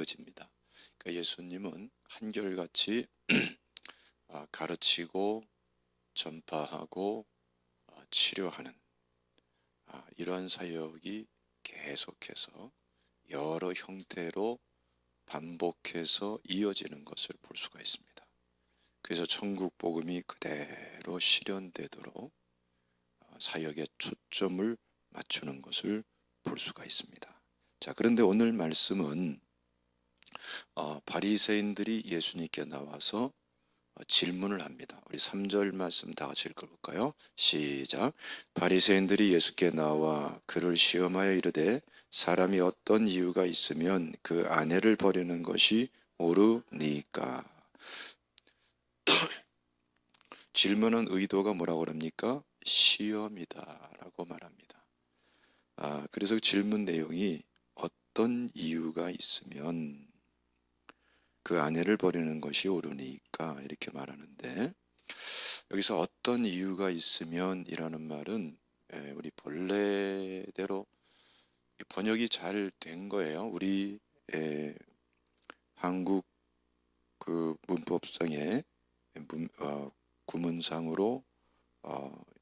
이어집니다. 그러니까 예수님은 한결같이 가르치고 전파하고 치료하는 이러한 사역이 계속해서 여러 형태로 반복해서 이어지는 것을 볼 수가 있습니다. 그래서 천국 복음이 그대로 실현되도록 사역에 초점을 맞추는 것을 볼 수가 있습니다. 자, 그런데 오늘 말씀은 바리새인들이 예수님께 나와서 질문을 합니다. 우리 3절 말씀 다 같이 읽어볼까요? 시작. 바리새인들이 예수께 나와 그를 시험하여 이르되 사람이 어떤 이유가 있으면 그 아내를 버리는 것이 옳으니까. 질문은 의도가 뭐라고 합니까? 시험이다 라고 말합니다. 그래서 질문 내용이 어떤 이유가 있으면 그 아내를 버리는 것이 옳으니까 이렇게 말하는데, 여기서 어떤 이유가 있으면 이라는 말은 우리 본래대로 번역이 잘 된 거예요. 우리 한국 그 문법상의 구문상으로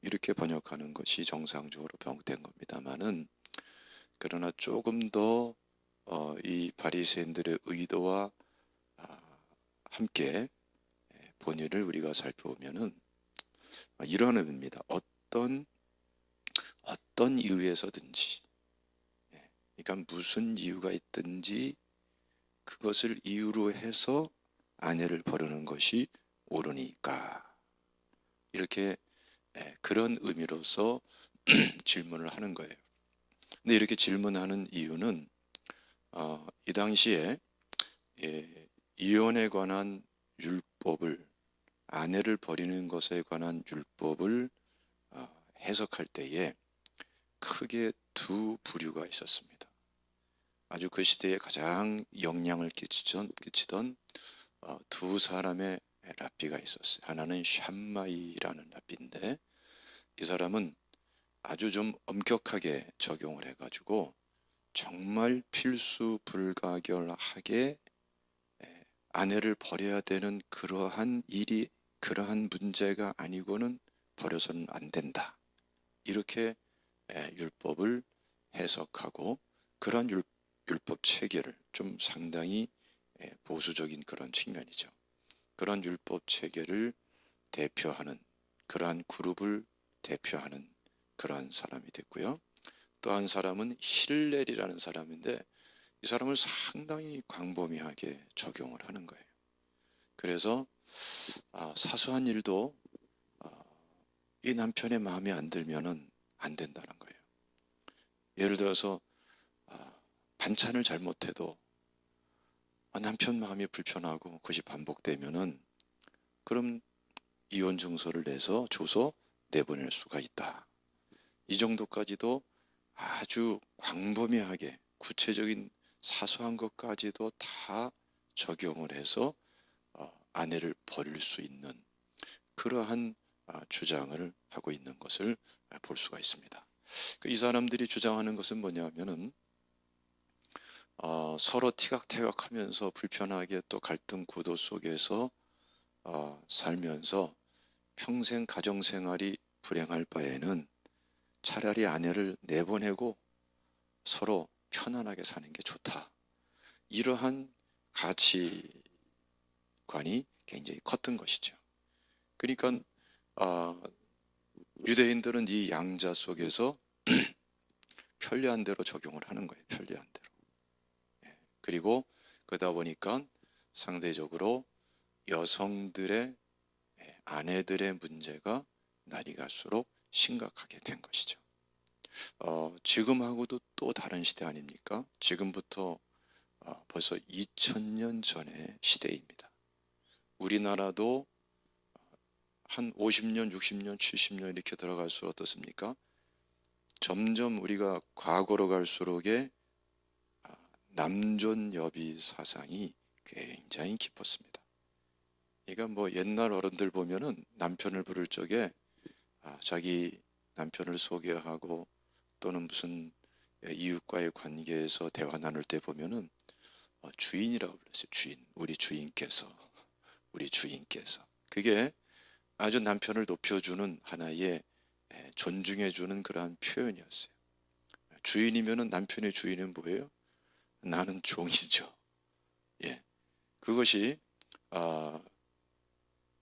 이렇게 번역하는 것이 정상적으로 번역된 겁니다만은, 그러나 조금 더 이 바리새인들의 의도와 함께 본의를 우리가 살펴보면은 이런 의미입니다. 어떤 이유에서든지, 그러니까 무슨 이유가 있든지 그것을 이유로 해서 아내를 버리는 것이 옳으니까, 이렇게 그런 의미로서 질문을 하는 거예요. 근데 이렇게 질문하는 이유는 이 당시에 이혼에 관한 율법을, 아내를 버리는 것에 관한 율법을 해석할 때에 크게 두 부류가 있었습니다. 아주 그 시대에 가장 영향을 끼치던 두 사람의 랍비가 있었어요. 하나는 샴마이라는 랍비인데, 이 사람은 아주 좀 엄격하게 적용을 해가지고 정말 필수 불가결하게 아내를 버려야 되는 그러한 일이, 그러한 문제가 아니고는 버려서는 안 된다, 이렇게 율법을 해석하고, 그런 율법 체계를 좀 상당히 보수적인 그런 측면이죠. 그런 율법 체계를 대표하는, 그러한 그룹을 대표하는 그러한 사람이 됐고요. 또 한 사람은 힐렐이라는 사람인데, 이 사람을 상당히 광범위하게 적용을 하는 거예요. 그래서 사소한 일도 이 남편의 마음에 안 들면은 안 된다는 거예요. 예를 들어서 반찬을 잘못해도 남편 마음이 불편하고 그것이 반복되면은 그럼 이혼 증서를 줘서 내보낼 수가 있다. 이 정도까지도 아주 광범위하게 구체적인 사소한 것까지도 다 적용을 해서 아내를 버릴 수 있는 그러한 주장을 하고 있는 것을 볼 수가 있습니다. 이 사람들이 주장하는 것은 뭐냐면은 서로 티격태격하면서 불편하게 또 갈등 구도 속에서 살면서 평생 가정생활이 불행할 바에는 차라리 아내를 내보내고 서로 편안하게 사는 게 좋다. 이러한 가치관이 굉장히 컸던 것이죠. 그러니까 유대인들은 이 양자 속에서 편리한 대로 적용을 하는 거예요. 편리한 대로. 그리고 그러다 보니까 상대적으로 여성들의, 아내들의 문제가 날이 갈수록 심각하게 된 것이죠. 지금하고도 또 다른 시대 아닙니까? 지금부터 벌써 2000년 전의 시대입니다. 우리나라도 한 50년, 60년, 70년 이렇게 들어갈수록 어떻습니까? 점점 우리가 과거로 갈수록에 남존여비 사상이 굉장히 깊었습니다. 그러니까 뭐 옛날 어른들 보면은 남편을 부를 적에 자기 남편을 소개하고 또는 무슨 이웃과의 관계에서 대화 나눌 때 보면은 주인이라고 불렀어요. 주인. 우리 주인께서. 그게 아주 남편을 높여주는 하나의 존중해주는 그러한 표현이었어요. 주인이면은 남편의 주인은 뭐예요? 나는 종이죠. 예, 그것이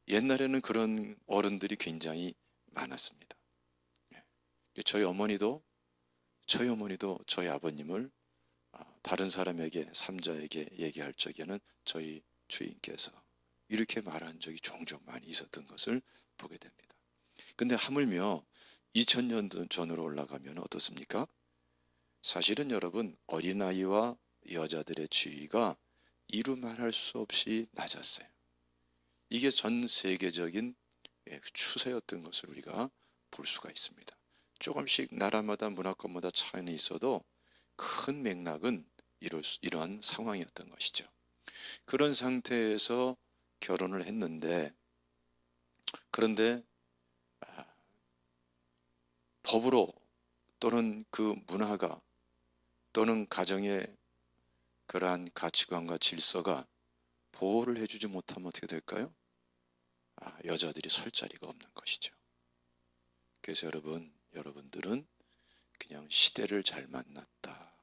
옛날에는 그런 어른들이 굉장히 많았습니다. 예, 저희 어머니도 저희 아버님을 다른 사람에게, 삼자에게 얘기할 적에는 저희 주인께서 이렇게 말한 적이 종종 많이 있었던 것을 보게 됩니다. 근데 하물며 2000년 전으로 올라가면 어떻습니까? 사실은 여러분, 어린아이와 여자들의 지위가 이루 말할 수 없이 낮았어요. 이게 전 세계적인 추세였던 것을 우리가 볼 수가 있습니다. 조금씩 나라마다 문화권마다 차이는 있어도 큰 맥락은 이러한 상황이었던 것이죠. 그런 상태에서 결혼을 했는데, 그런데 법으로 또는 그 문화가 또는 가정의 그러한 가치관과 질서가 보호를 해주지 못하면 어떻게 될까요? 여자들이 설 자리가 없는 것이죠. 그래서 여러분들은 그냥 시대를 잘 만났다,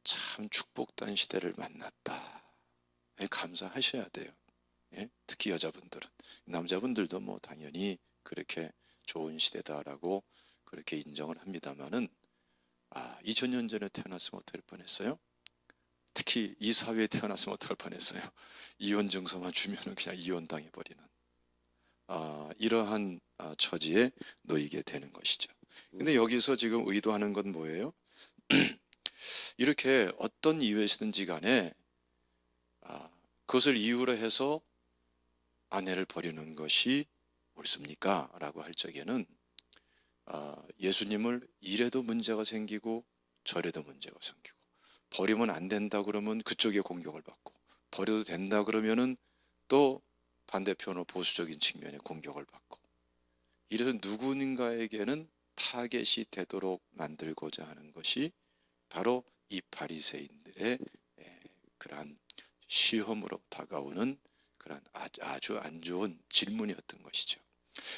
참 축복된 시대를 만났다, 감사하셔야 돼요. 예? 특히 여자분들은. 남자분들도 뭐 당연히 그렇게 좋은 시대다라고 그렇게 인정을 합니다만은 2000년 전에 태어났으면 어떨 뻔했어요? 특히 이 사회에 태어났으면 어떨 뻔했어요? 이혼 증서만 주면은 그냥 이혼당해버리는 이러한 처지에 놓이게 되는 것이죠. 근데 여기서 지금 의도하는 건 뭐예요? 이렇게 어떤 이유에서든지 간에 그것을 이유로 해서 아내를 버리는 것이 옳습니까? 라고 할 적에는 예수님을 이래도 문제가 생기고 저래도 문제가 생기고, 버리면 안 된다 그러면 그쪽에 공격을 받고, 버려도 된다 그러면은 또 반대편으로 보수적인 측면에 공격을 받고, 이래서 누군가에게는 타겟이 되도록 만들고자 하는 것이 바로 이 바리새인들의 그러한 시험으로 다가오는 그런 아주 안 좋은 질문이었던 것이죠.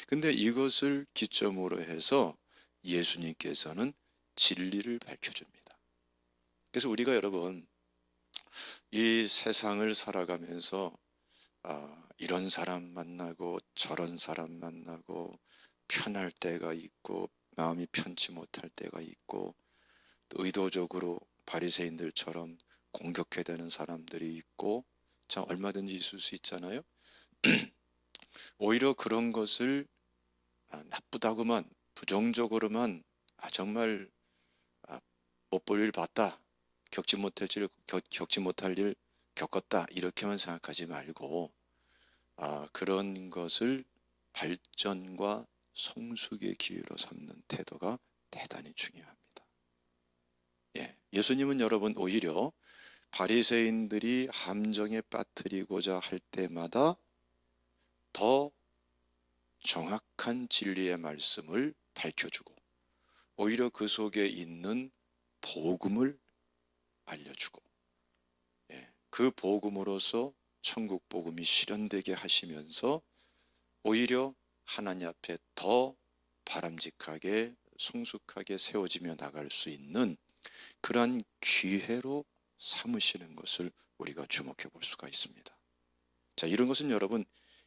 근데 이것을 기점으로 해서 예수님께서는 진리를 밝혀줍니다. 그래서 우리가 여러분, 이 세상을 살아가면서 이런 사람 만나고 저런 사람 만나고 편할 때가 있고 마음이 편치 못할 때가 있고, 또 의도적으로 바리새인들처럼 공격해야 되는 사람들이 있고, 참 얼마든지 있을 수 있잖아요. 오히려 그런 것을 나쁘다고만, 부정적으로만 정말 못 볼 일 봤다, 겪지 못할 일 겪었다, 이렇게만 생각하지 말고 그런 것을 발전과 성숙의 기회로 삼는 태도가 대단히 중요합니다. 예수님은 여러분 오히려 바리새인들이 함정에 빠뜨리고자 할 때마다 더 정확한 진리의 말씀을 밝혀주고, 오히려 그 속에 있는 복음을 알려주고, 그 복음으로서 천국 복음이 실현되게 하시면서 오히려 하나님 앞에 더 바람직하게 성숙하게 세워지며 나갈 수 있는 그러한 기회로 삼으시는 것을 우리가 주목해 볼 수가 있습니다. 자, 이런 것은 여러분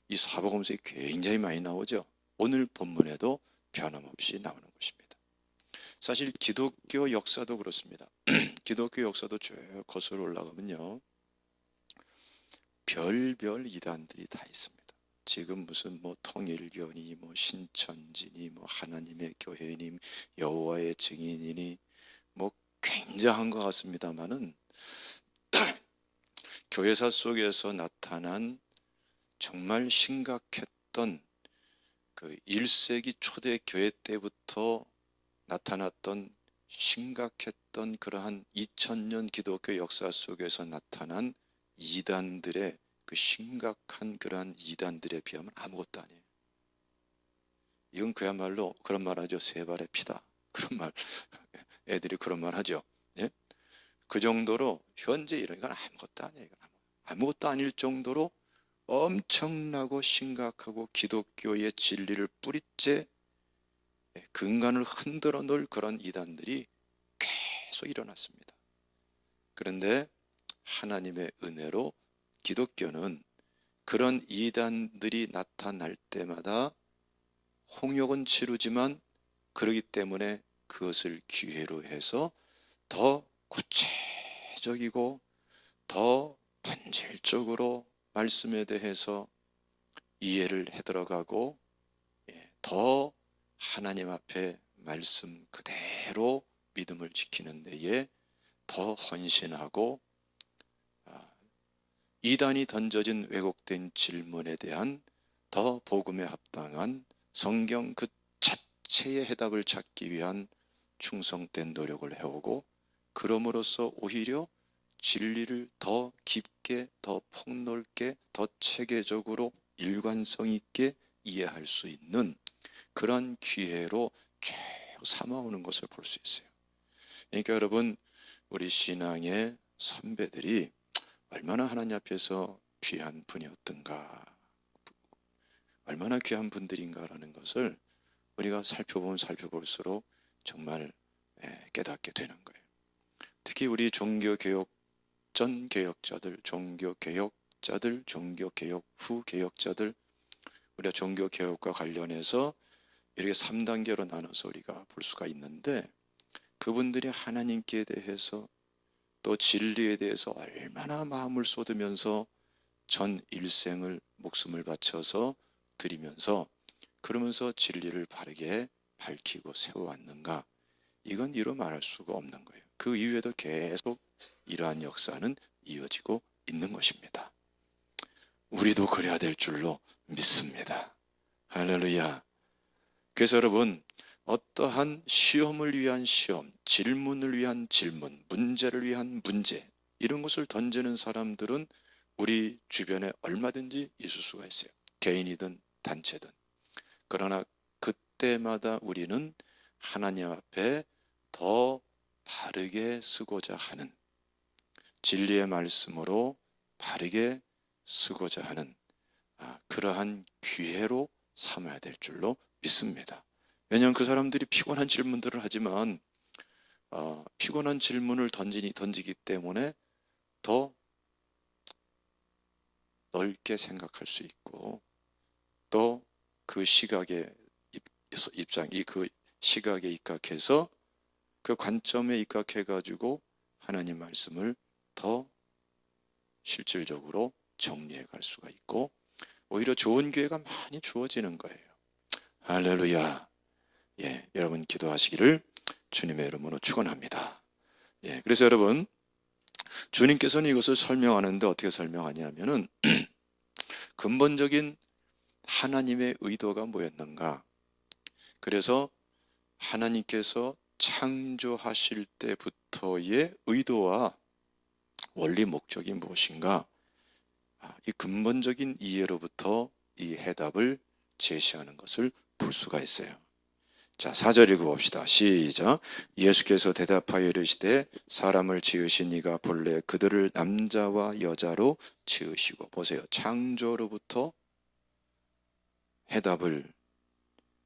이 사복음서에 굉장히 많이 나오죠. 오늘 본문에도 변함없이 나오는 것입니다. 사실 기독교 역사도 그렇습니다. 기독교 역사도 쭉 거슬러 올라가면요, 별별 이단들이 다 있습니다. 지금 무슨 뭐 통일교니 뭐 신천지니 뭐 하나님의 교회니 여호와의 증인이니 뭐 굉장한 것 같습니다만은 교회사 속에서 나타난 정말 심각했던 그 1세기 초대 교회 때부터 나타났던 심각했던 그러한 2000년 기독교 역사 속에서 나타난 이단들의 그 심각한 그러한 이단들에 비하면 아무것도 아니에요. 이건 그야말로 그런 말 하죠. 세 발의 피다. 그런 말, 애들이 그런 말 하죠. 예? 그 정도로 현재 이런 건 아무것도 아니에요. 이건 아무것도 아닐 정도로 엄청나고 심각하고 기독교의 진리를 뿌리째 근간을 흔들어 놓을 그런 이단들이 계속 일어났습니다. 그런데 하나님의 은혜로 기독교는 그런 이단들이 나타날 때마다 홍역은 치르지만 그러기 때문에 그것을 기회로 해서 더 구체적이고 더 본질적으로 말씀에 대해서 이해를 해 들어가고 더 하나님 앞에 말씀 그대로 믿음을 지키는 데에 더 헌신하고 이단이 던져진 왜곡된 질문에 대한 더 복음에 합당한 성경 그 자체의 해답을 찾기 위한 충성된 노력을 해오고 그럼으로써 오히려 진리를 더 깊게, 더 폭넓게, 더 체계적으로 일관성 있게 이해할 수 있는 그런 기회로 쭉 삼아오는 것을 볼 수 있어요. 그러니까 여러분, 우리 신앙의 선배들이 얼마나 하나님 앞에서 귀한 분이었던가, 얼마나 귀한 분들인가라는 것을 우리가 살펴보면 살펴볼수록 정말 깨닫게 되는 거예요. 특히 우리 종교개혁 전 개혁자들, 종교개혁자들, 종교개혁 후 개혁자들, 우리가 종교개혁과 관련해서 이렇게 3단계로 나눠서 우리가 볼 수가 있는데, 그분들이 하나님께 대해서 또 진리에 대해서 얼마나 마음을 쏟으면서 전 일생을 목숨을 바쳐서 드리면서 그러면서 진리를 바르게 밝히고 세워왔는가, 이건 이루 말할 수가 없는 거예요. 그 이후에도 계속 이러한 역사는 이어지고 있는 것입니다. 우리도 그래야 될 줄로 믿습니다. 할렐루야. 그래서 여러분, 어떠한 시험을 위한 시험, 질문을 위한 질문, 문제를 위한 문제, 이런 것을 던지는 사람들은 우리 주변에 얼마든지 있을 수가 있어요. 개인이든 단체든. 그러나 그때마다 우리는 하나님 앞에 더 바르게 쓰고자 하는, 진리의 말씀으로 바르게 쓰고자 하는 그러한 기회로 삼아야 될 줄로 믿습니다. 왜냐하면 그 사람들이 피곤한 질문들을 하지만 피곤한 질문을 던지기 때문에 더 넓게 생각할 수 있고, 또 그 시각의 입장이 그 시각에 입각해서 그 관점에 입각해 가지고 하나님 말씀을 더 실질적으로 정리해 갈 수가 있고, 오히려 좋은 기회가 많이 주어지는 거예요. 할렐루야. 여러분 기도하시기를 주님의 이름으로 축원합니다. 그래서 여러분, 주님께서는 이것을 설명하는데 어떻게 설명하냐면은 근본적인 하나님의 의도가 뭐였는가? 그래서 하나님께서 창조하실 때부터의 의도와 원리 목적이 무엇인가? 이 근본적인 이해로부터 이 해답을 제시하는 것을 볼 수가 있어요. 자, 4절 읽어봅시다. 시작. 예수께서 대답하여 이르시되 사람을 지으신 이가 본래 그들을 남자와 여자로 지으시고, 보세요. 창조로부터 해답을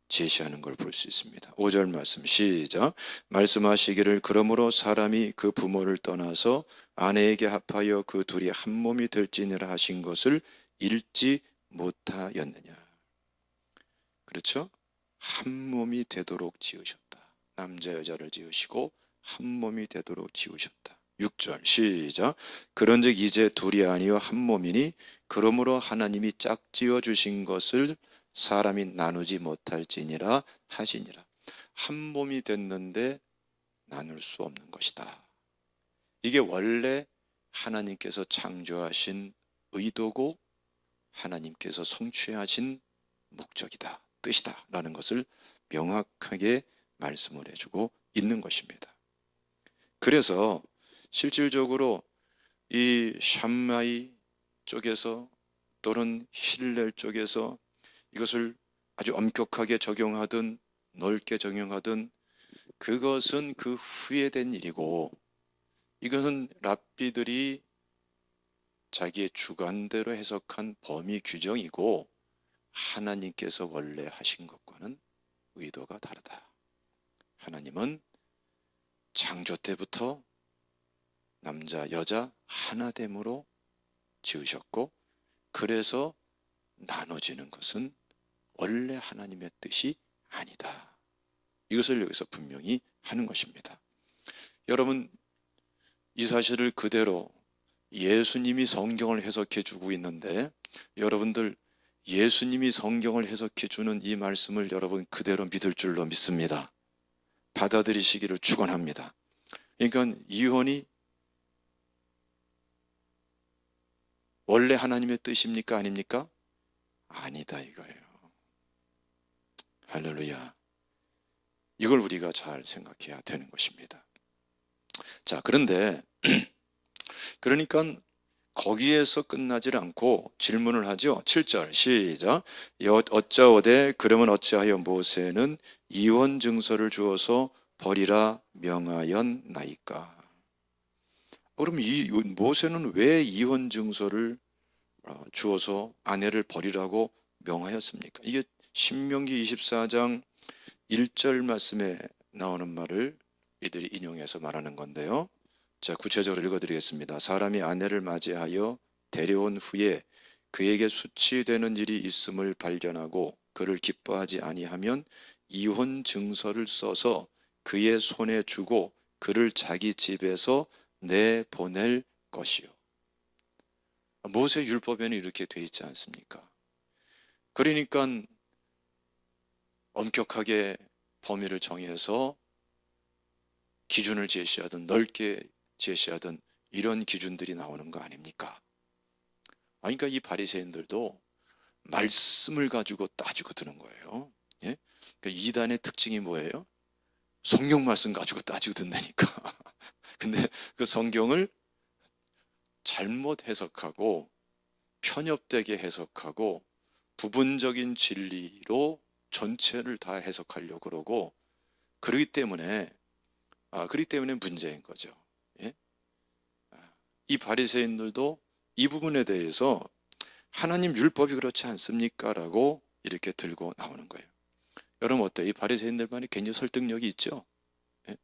제시하는 걸 볼 수 있습니다. 5절 말씀 시작. 말씀하시기를 그러므로 사람이 그 부모를 떠나서 아내에게 합하여 그 둘이 한 몸이 될지니라 하신 것을 읽지 못하였느냐. 그렇죠? 한 몸이 되도록 지으셨다. 남자 여자를 지으시고 한 몸이 되도록 지으셨다. 6절 시작. 그런즉 이제 둘이 아니요 한 몸이니 그러므로 하나님이 짝지어 주신 것을 사람이 나누지 못할지니라 하시니라. 한 몸이 됐는데 나눌 수 없는 것이다. 이게 원래 하나님께서 창조하신 의도고 하나님께서 성취하신 목적이다, 뜻이다 라는 것을 명확하게 말씀을 해주고 있는 것입니다. 그래서 실질적으로 이 샴마이 쪽에서 또는 힐렐 쪽에서 이것을 아주 엄격하게 적용하든 넓게 적용하든 그것은 그 후에 된 일이고, 이것은 랍비들이 자기의 주관대로 해석한 범위 규정이고 하나님께서 원래 하신 것과는 의도가 다르다. 하나님은 창조 때부터 남자 여자 하나됨으로 지으셨고, 그래서 나눠지는 것은 원래 하나님의 뜻이 아니다. 이것을 여기서 분명히 하는 것입니다. 여러분, 이 사실을 그대로 예수님이 성경을 해석해 주고 있는데, 여러분들 예수님이 성경을 해석해 주는 이 말씀을 여러분 그대로 믿을 줄로 믿습니다. 받아들이시기를 축원합니다. 그러니까 이혼이 원래 하나님의 뜻입니까? 아닙니까? 아니다 이거예요. 할렐루야. 이걸 우리가 잘 생각해야 되는 것입니다. 자, 그런데 그러니까 거기에서 끝나질 않고 질문을 하죠. 7절 시작. 어쩌오되 그러면 어찌하여 모세는 이혼 증서를 주어서 버리라 명하였나이까. 그럼 이 모세는 왜 이혼 증서를 주어서 아내를 버리라고 명하였습니까? 이게 신명기 24장 1절 말씀에 나오는 말을 이들이 인용해서 말하는 건데요. 자, 구체적으로 읽어드리겠습니다. 사람이 아내를 맞이하여 데려온 후에 그에게 수치되는 일이 있음을 발견하고 그를 기뻐하지 아니하면 이혼 증서를 써서 그의 손에 주고 그를 자기 집에서 내보낼 것이요. 모세 율법에는 이렇게 돼 있지 않습니까? 그러니까 엄격하게 범위를 정해서 기준을 제시하든 넓게 제시하든 이런 기준들이 나오는 거 아닙니까? 그러니까 이 바리새인들도 말씀을 가지고 따지고 드는 거예요. 예? 그러니까 이단의 특징이 뭐예요? 성경 말씀 가지고 따지고 든다니까. 근데 그 성경을 잘못 해석하고 편협되게 해석하고 부분적인 진리로 전체를 다 해석하려고 그러고, 그러기 때문에 문제인 거죠. 예? 이 바리새인들도 이 부분에 대해서 하나님 율법이 그렇지 않습니까? 라고 이렇게 들고 나오는 거예요. 여러분 어때요? 이 바리새인들만이 굉장히 설득력이 있죠? 예?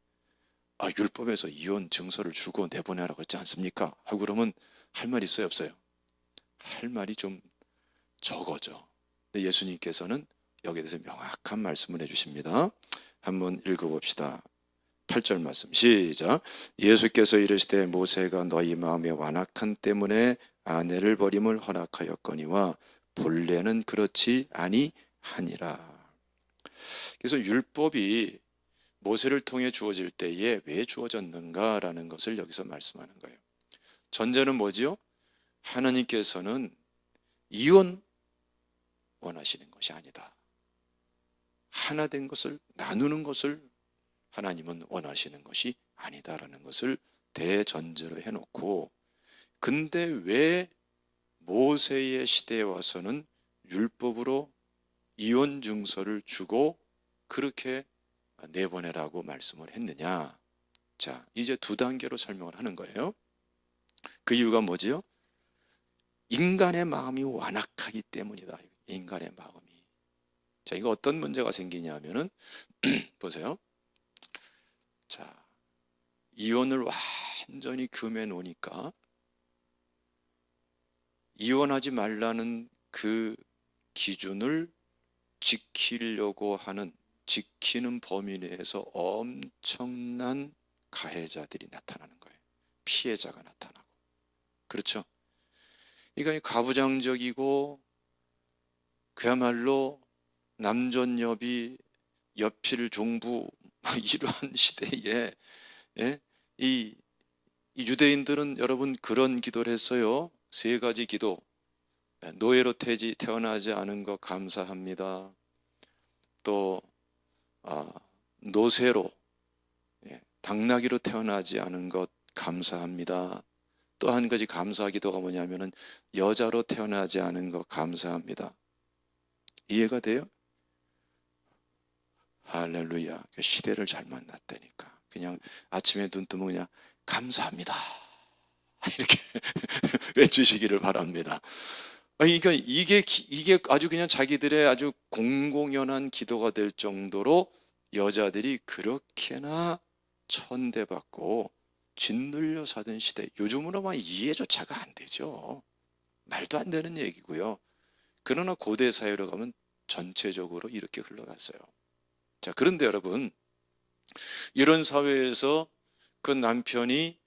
율법에서 이혼 증서를 주고 내보내라고 했지 않습니까? 하고 그러면 할 말 있어요? 없어요? 할 말이 좀 적어져. 근데 예수님께서는 여기에 대해서 명확한 말씀을 해주십니다. 한번 읽어봅시다. 8절 말씀 시작. 예수께서 이르시되 모세가 너희 마음의 완악함 때문에 아내를 버림을 허락하였거니와 본래는 그렇지 아니하니라. 그래서 율법이 모세를 통해 주어질 때에 왜 주어졌는가라는 것을 여기서 말씀하는 거예요. 전제는 뭐지요? 하나님께서는 이혼 원하시는 것이 아니다. 하나 된 것을 나누는 것을 하나님은 원하시는 것이 아니다라는 것을 대전제로 해놓고, 근데 왜 모세의 시대에 와서는 율법으로 이혼 증서를 주고 그렇게 내보내라고 말씀을 했느냐? 자, 이제 두 단계로 설명을 하는 거예요. 그 이유가 뭐지요? 인간의 마음이 완악하기 때문이다. 인간의 마음이. 자, 이거 어떤 문제가 생기냐면은 보세요. 자, 이혼을 완전히 금해 놓으니까 이혼하지 말라는 그 기준을 지키려고 하는, 지키는 범위 내에서 엄청난 가해자들이 나타나는 거예요. 피해자가 나타나고. 그렇죠? 그러니까 가부장적이고 그야말로 남존여비 여필 종부 이러한 시대에, 예? 이 유대인들은 여러분 그런 기도를 했어요. 세 가지 기도. 노예로 태어나지 않은 것 감사합니다. 또 노새로, 당나귀로 태어나지 않은 것 감사합니다. 또 한 가지 감사 기도가 뭐냐면은 여자로 태어나지 않은 것 감사합니다. 이해가 돼요? 할렐루야. 시대를 잘 만났다니까. 그냥 아침에 눈 뜨면 그냥 감사합니다. 이렇게 외치시기를 바랍니다. 그러니까 이게 아주 그냥 자기들의 아주 공공연한 기도가 될 정도로 여자들이 그렇게나 천대받고 짓눌려 사던 시대, 요즘으로 막 이해조차가 안 되죠. 말도 안 되는 얘기고요. 그러나 고대 사회로 가면 전체적으로 이렇게 흘러갔어요. 자, 그런데 여러분, 이런 사회에서 그 남편이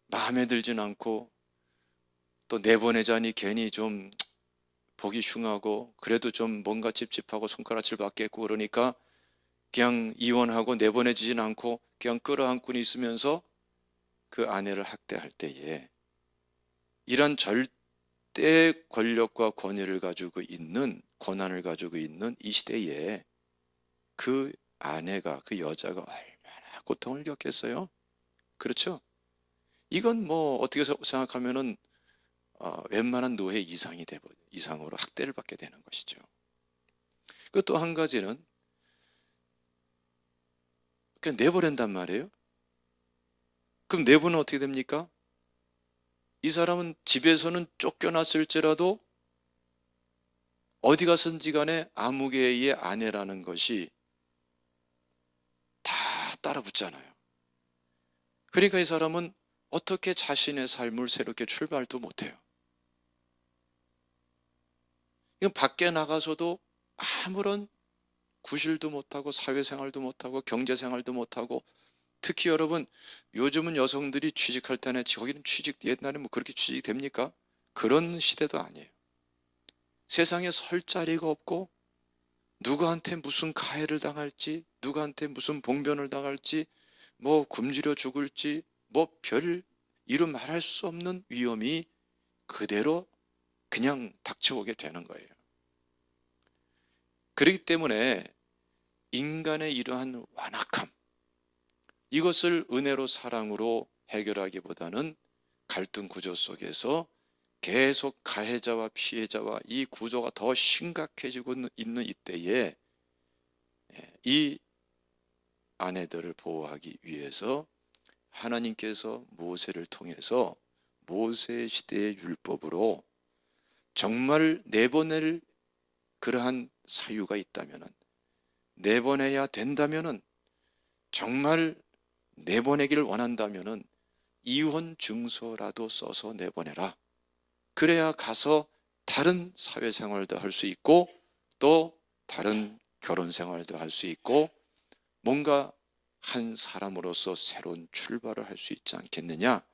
마음에 들진 않고 또 내보내자니 괜히 좀 보기 흉하고 그래도 좀 뭔가 찝찝하고 손가락질 받겠고 그러니까 그냥 이혼하고 내보내지진 않고 그냥 끌어안고 있으면서 그 아내를 학대할 때에 이런 절대 권력과 권위를 가지고 있는, 권한을 가지고 있는 이 시대에 그 아내가, 그 여자가 얼마나 고통을 겪겠어요? 그렇죠? 이건 뭐 어떻게 생각하면은 웬만한 노예 이상으로 학대를 받게 되는 것이죠. 그 또 한 가지는 그냥 내버린단 말이에요. 그럼 내부는 어떻게 됩니까? 이 사람은 집에서는 쫓겨났을지라도 어디 가선지 간에 아무개의 아내라는 것이 다 따라붙잖아요. 그러니까 이 사람은 어떻게 자신의 삶을 새롭게 출발도 못해요. 이건 밖에 나가서도 아무런 구실도 못하고 사회생활도 못하고 경제생활도 못하고, 특히 여러분 요즘은 여성들이 취직할 때는 거기는 옛날에 뭐 그렇게 취직이 됩니까? 그런 시대도 아니에요. 세상에 설 자리가 없고 누구한테 무슨 가해를 당할지, 누구한테 무슨 봉변을 당할지, 뭐 굶주려 죽을지, 뭐 별 이루 말할 수 없는 위험이 그대로 그냥 닥쳐오게 되는 거예요. 그렇기 때문에 인간의 이러한 완악함, 이것을 은혜로 사랑으로 해결하기보다는 갈등 구조 속에서 계속 가해자와 피해자와 이 구조가 더 심각해지고 있는 이때에 이 아내들을 보호하기 위해서 하나님께서 모세를 통해서 모세 시대의 율법으로 정말 내보낼 그러한 사유가 있다면, 내보내야 된다면, 정말 내보내기를 원한다면 이혼 증서라도 써서 내보내라. 그래야 가서 다른 사회생활도 할 수 있고 또 다른 결혼생활도 할 수 있고 뭔가 한 사람으로서 새로운 출발을 할 수 있지 않겠느냐.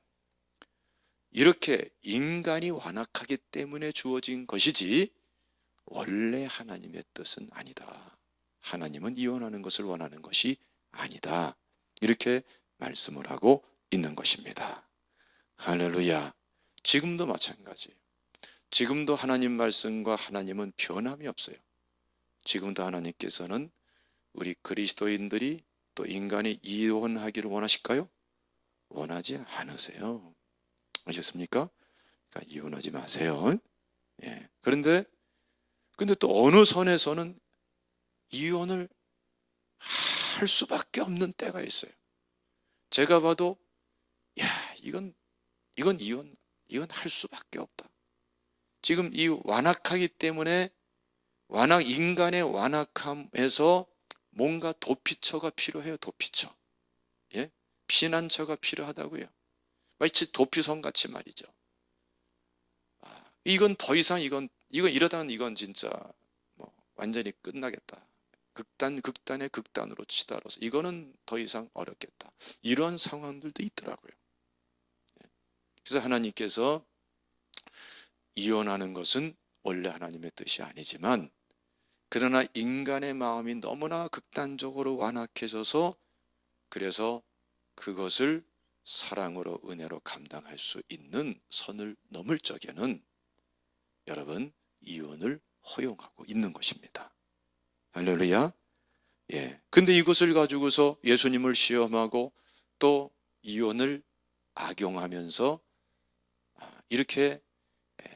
이렇게 인간이 완악하기 때문에 주어진 것이지 원래 하나님의 뜻은 아니다. 하나님은 이혼하는 것을 원하는 것이 아니다. 이렇게 말씀을 하고 있는 것입니다. 할렐루야. 지금도 마찬가지예요. 지금도 하나님 말씀과 하나님은 변함이 없어요. 지금도 하나님께서는 우리 그리스도인들이 또 인간이 이혼하기를 원하실까요? 원하지 않으세요. 아셨습니까? 그러니까 이혼하지 마세요. 예. 근데 또 어느 선에서는 이혼을 할 수밖에 없는 때가 있어요. 제가 봐도 야, 이건 이건 할 수밖에 없다. 지금 이 완악하기 때문에 인간의 완악함에서 뭔가 도피처가 필요해요. 도피처. 예? 피난처가 필요하다고요. 마치 도피성 같이 말이죠. 이건 더 이상 이건 이러다는 이건 진짜 뭐 완전히 끝나겠다. 극단의 극단으로 치달아서 이거는 더 이상 어렵겠다. 이런 상황들도 있더라고요. 그래서 하나님께서 이혼하는 것은 원래 하나님의 뜻이 아니지만, 그러나 인간의 마음이 너무나 극단적으로 완악해져서 그래서 그것을 사랑으로 은혜로 감당할 수 있는 선을 넘을 적에는 여러분 이혼을 허용하고 있는 것입니다. 할렐루야. 예. 근데 이것을 가지고서 예수님을 시험하고 또 이혼을 악용하면서 이렇게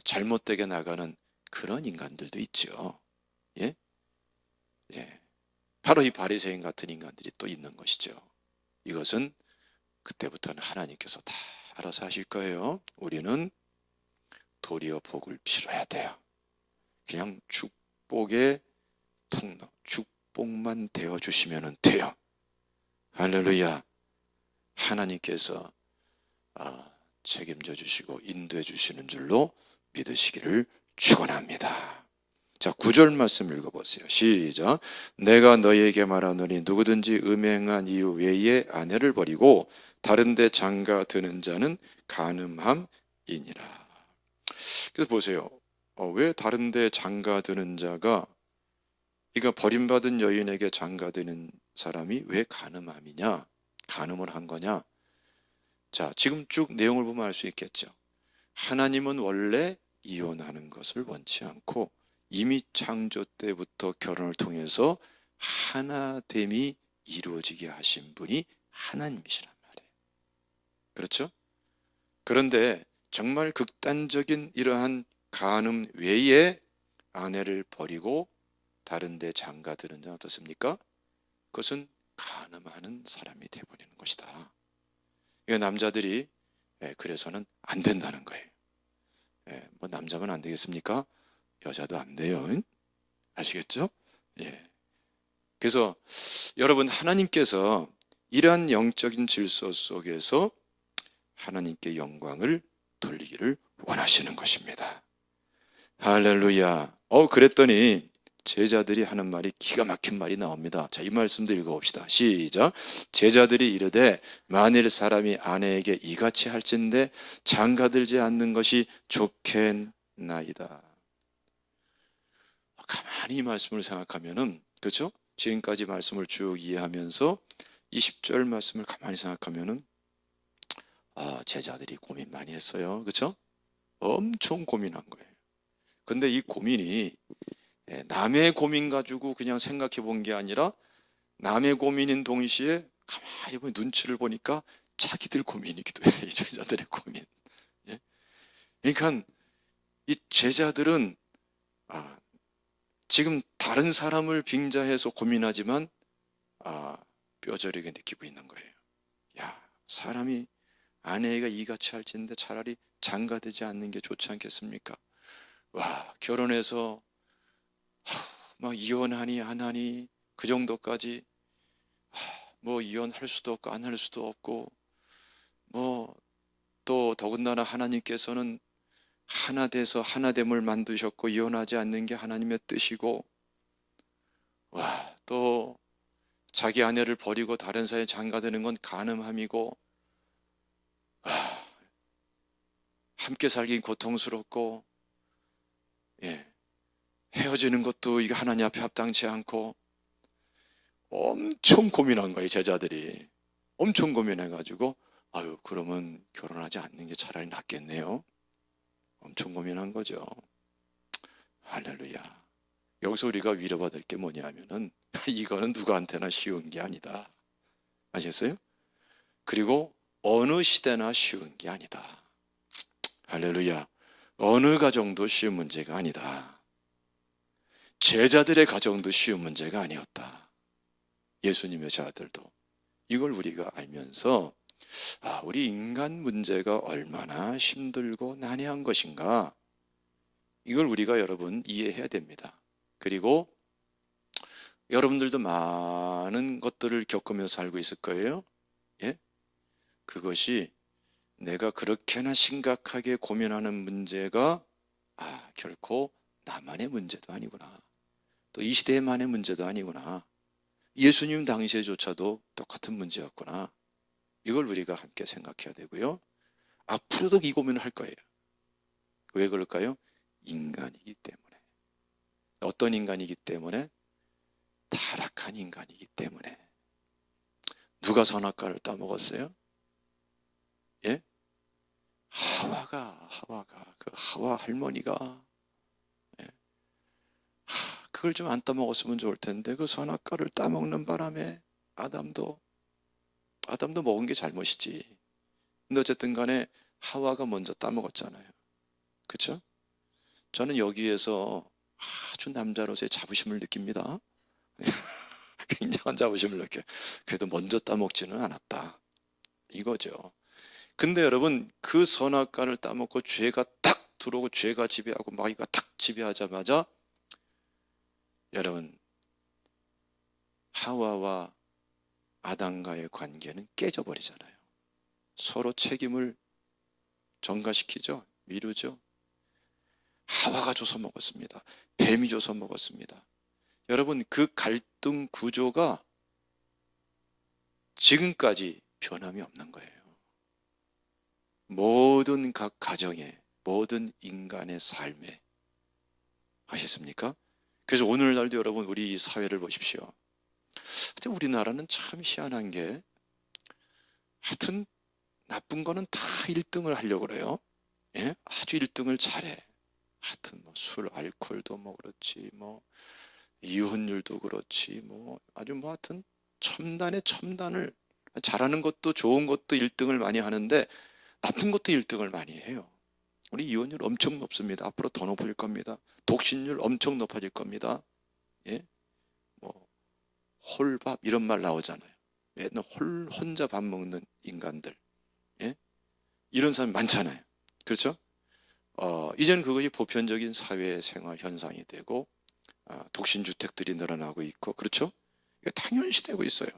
잘못되게 나가는 그런 인간들도 있죠. 예? 예. 바로 이 바리새인 같은 인간들이 또 있는 것이죠. 이것은 그때부터는 하나님께서 다 알아서 하실 거예요. 우리는 도리어 복을 빌어야 돼요. 그냥 축복의 통로, 축복만 되어주시면 돼요. 할렐루야. 하나님께서 책임져 주시고 인도해 주시는 줄로 믿으시기를 축원합니다. 자, 9절 말씀 읽어보세요. 시작. 내가 너희에게 말하노니 누구든지 음행한 이유 외에 아내를 버리고 다른 데 장가 드는 자는 간음함이니라. 그래서 보세요. 왜 다른 데 장가 드는 자가, 그러니까 버림받은 여인에게 장가 드는 사람이 왜 간음함이냐? 간음을 한 거냐? 자, 지금 쭉 내용을 보면 알 수 있겠죠. 하나님은 원래 이혼하는 것을 원치 않고 이미 창조 때부터 결혼을 통해서 하나됨이 이루어지게 하신 분이 하나님이시란 말이에요. 그렇죠? 그런데 정말 극단적인 이러한 간음 외에 아내를 버리고 다른 데 장가 드는 자는 어떻습니까? 그것은 간음하는 사람이 되어버리는 것이다. 이 남자들이 그래서는 안 된다는 거예요. 뭐 남자만 안 되겠습니까? 여자도 안 돼요. 아시겠죠? 예. 그래서 여러분, 하나님께서 이러한 영적인 질서 속에서 하나님께 영광을 돌리기를 원하시는 것입니다. 할렐루야. 그랬더니 제자들이 하는 말이 기가 막힌 말이 나옵니다. 자, 이 말씀도 읽어봅시다. 시작. 제자들이 이르되 만일 사람이 아내에게 이같이 할진대 장가들지 않는 것이 좋겠나이다. 가만히 이 말씀을 생각하면은, 그렇죠? 지금까지 말씀을 쭉 이해하면서 20절 말씀을 가만히 생각하면은 제자들이 고민 많이 했어요. 그렇죠? 엄청 고민한 거예요. 근데 이 고민이 남의 고민 가지고 그냥 생각해 본 게 아니라 남의 고민인 동시에 가만히 보면 눈치를 보니까 자기들 고민이기도 해요. 이 제자들의 고민. 그러니까 이 제자들은 지금 다른 사람을 빙자해서 고민하지만 뼈저리게 느끼고 있는 거예요. 야, 사람이 아내가 이같이 할진데 차라리 장가되지 않는 게 좋지 않겠습니까? 와, 결혼해서 막 이혼하니 안 하니 그 정도까지 뭐 이혼할 수도 없고 안 할 수도 없고, 뭐 또 더군다나 하나님께서는 하나 돼서 하나됨을 만드셨고 이혼하지 않는 게 하나님의 뜻이고, 와, 또 자기 아내를 버리고 다른 사이에 장가드는 건 간음함이고, 함께 살긴 고통스럽고, 헤어지는 것도 이게 하나님 앞에 합당치 않고, 엄청 고민한 거예요. 제자들이 엄청 고민해가지고 그러면 결혼하지 않는 게 차라리 낫겠네요. 엄청 고민한 거죠. 할렐루야. 여기서 우리가 위로받을 게 뭐냐면은 이거는 누구한테나 쉬운 게 아니다. 아시겠어요? 그리고 어느 시대나 쉬운 게 아니다. 할렐루야. 어느 가정도 쉬운 문제가 아니다. 제자들의 가정도 쉬운 문제가 아니었다. 예수님의 자들도. 이걸 우리가 알면서 우리 인간 문제가 얼마나 힘들고 난해한 것인가, 이걸 우리가 여러분 이해해야 됩니다. 그리고 여러분들도 많은 것들을 겪으면서 살고 있을 거예요. 그것이 내가 그렇게나 심각하게 고민하는 문제가 결코 나만의 문제도 아니구나, 또 이 시대만의 문제도 아니구나, 예수님 당시에조차도 똑같은 문제였구나, 이걸 우리가 함께 생각해야 되고요. 앞으로도 이 고민을 할 거예요. 왜 그럴까요? 인간이기 때문에. 어떤 인간이기 때문에? 타락한 인간이기 때문에. 누가 선악과를 따먹었어요? 하와가 그 하와 할머니가 그걸 좀 안 따먹었으면 좋을 텐데 그 선악과를 따먹는 바람에 아담도 먹은 게 잘못이지. 근데 어쨌든 간에 하와가 먼저 따먹었잖아요. 그렇죠? 저는 여기에서 아주 남자로서의 자부심을 느낍니다. 굉장한 자부심을 느껴요. 그래도 먼저 따먹지는 않았다. 이거죠. 근데 여러분, 그 선악과를 따먹고 죄가 탁 들어오고 죄가 지배하고 마귀가 탁 지배하자마자 여러분, 하와와 아담과의 관계는 깨져버리잖아요. 서로 책임을 전가시키죠. 미루죠. 하와가 줘서 먹었습니다. 뱀이 줘서 먹었습니다. 여러분, 그 갈등 구조가 지금까지 변함이 없는 거예요. 모든 각 가정에, 모든 인간의 삶에. 아셨습니까? 그래서 오늘날도 여러분, 우리 이 사회를 보십시오. 하여튼 우리나라는 참 희한한 게, 하여튼 나쁜 거는 다 1등을 하려고 그래요. 예? 아주 1등을 잘해. 하여튼 뭐 술, 알코올도 뭐 그렇지, 뭐 이혼율도 그렇지, 뭐 아주 뭐 하여튼 첨단의 첨단을, 잘하는 것도 좋은 것도 1등을 많이 하는데 나쁜 것도 1등을 많이 해요. 우리 이혼율 엄청 높습니다. 앞으로 더 높아질 겁니다. 독신율 엄청 높아질 겁니다. 예? 뭐 홀밥 이런 말 나오잖아요. 맨날 혼자 밥 먹는 인간들, 예? 이런 사람 많잖아요. 그렇죠? 이제는 그것이 보편적인 사회생활 현상이 되고, 독신주택들이 늘어나고 있고, 그렇죠? 이게 당연시되고 있어요.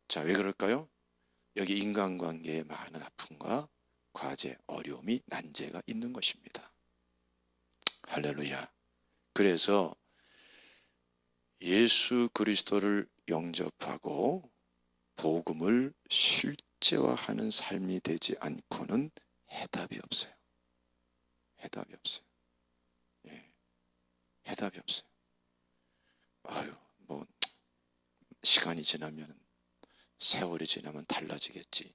자, 왜 그럴까요? 여기 인간관계에 많은 아픔과 과제, 어려움이, 난제가 있는 것입니다. 할렐루야. 그래서 예수 그리스도를 영접하고 복음을 실제화하는 삶이 되지 않고는 해답이 없어요. 해답이 없어요. 예, 해답이 없어요. 뭐 시간이 지나면, 세월이 지나면 달라지겠지.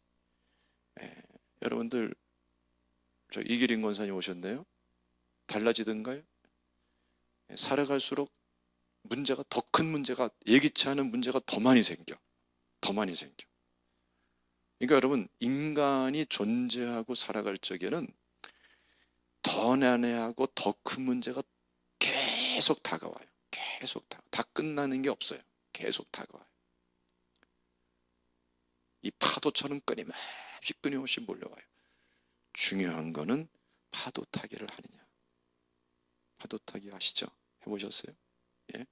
예, 여러분들, 저 이기린 권사님 오셨네요. 달라지던가요? 예, 살아갈수록 문제가, 더 큰 문제가, 예기치 않은 문제가 더 많이 생겨. 더 많이 생겨. 그러니까 여러분, 인간이 존재하고 살아갈 적에는 더 난해하고 더 큰 문제가 계속 다가와요. 계속 다 끝나는 게 없어요. 계속 다가와요. 이 파도처럼 끊임없이 몰려와요. 중요한 거는 파도 타기를 하느냐. 파도 타기 아시죠? 해보셨어요? 예?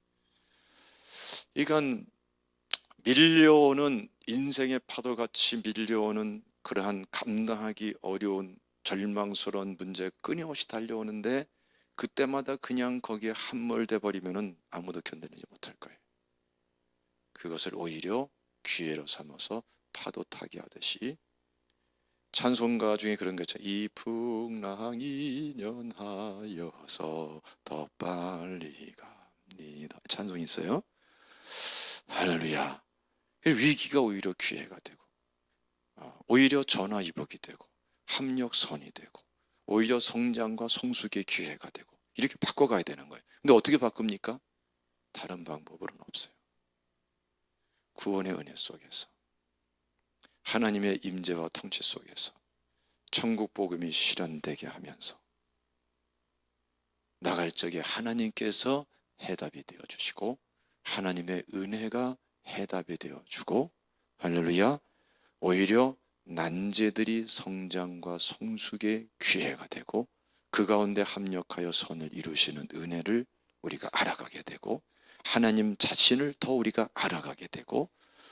그러니까 밀려오는, 인생의 파도같이 밀려오는 그러한 감당하기 어려운 절망스러운 문제 끊임없이 달려오는데, 그때마다 그냥 거기에 함몰돼 버리면은 아무도 견뎌내지 못할 거예요. 그것을 오히려 기회로 삼아서 파도 타기 하듯이, 찬송가 중에 그런 거 있잖아요. 이 풍랑이 연하여서 더 빨리 갑니다. 찬송이 있어요. 할렐루야. 위기가 오히려 기회가 되고, 오히려 전화위복이 되고, 합력선이 되고, 오히려 성장과 성숙의 기회가 되고, 이렇게 바꿔가야 되는 거예요. 근데 어떻게 바꿉니까? 다른 방법으로는 없어요. 구원의 은혜 속에서, 하나님의 임재와 통치 속에서 천국 복음이 실현되게 하면서 나갈 적에 하나님께서 해답이 되어 주시고, 하나님의 은혜가 해답이 되어 주고, 할렐루야, 오히려 난제들이 성장과 성숙의 기회가 되고, 그 가운데 합력하여 선을 이루시는 은혜를 우리가 알아가게 되고, 하나님 자신을 더 우리가 알아가게 되고,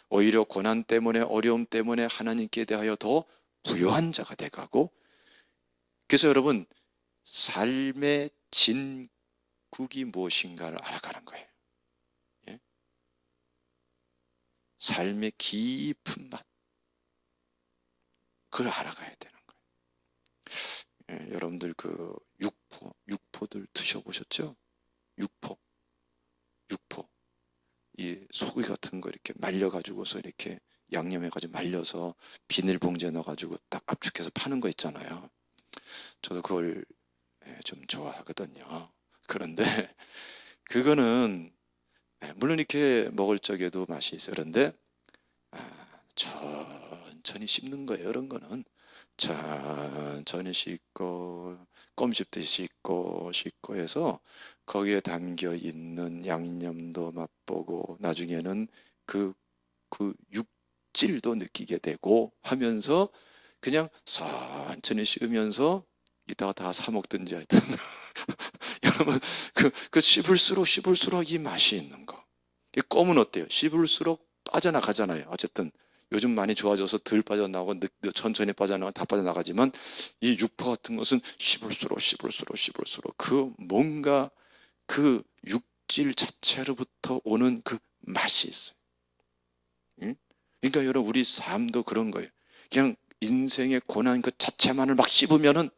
오히려 고난 때문에, 어려움 때문에 하나님께 대하여 더 부요한 자가 돼가고, 그래서 여러분, 삶의 진국이 무엇인가를 알아가는 거예요. 예? 삶의 깊은 맛, 그걸 알아가야 되는 거예요. 예, 여러분들 그 육포들 드셔보셨죠? 육포. 이 소고기 같은 거 이렇게 말려가지고서 이렇게 양념해가지고 말려서 비닐봉지에 넣어가지고 딱 압축해서 파는 거 있잖아요. 저도 그걸 좀 좋아하거든요. 그런데 그거는 물론 이렇게 먹을 적에도 맛이 있어요. 그런데 천천히 씹는 거예요. 이런 거는 천천히 씹고 껌 씹듯이 씹고 해서 거기에 담겨 있는 양념도 맛보고, 나중에는 그 육질도 느끼게 되고 하면서 그냥 천천히 씹으면서 이따가 다 사 먹든지 하여튼 여러분 그 씹을수록 이 맛이 있는 거. 껌은 어때요? 씹을수록 빠져나가잖아요. 어쨌든 요즘 많이 좋아져서 덜 빠져나가고 천천히 빠져나가 다 빠져나가지만 이 육포 같은 것은 씹을수록 그 뭔가 그 육질 자체로부터 오는 그 맛이 있어요. 응? 그러니까 여러분 우리 삶도 그런 거예요. 그냥 인생의 고난 그 자체만을 막 씹으면은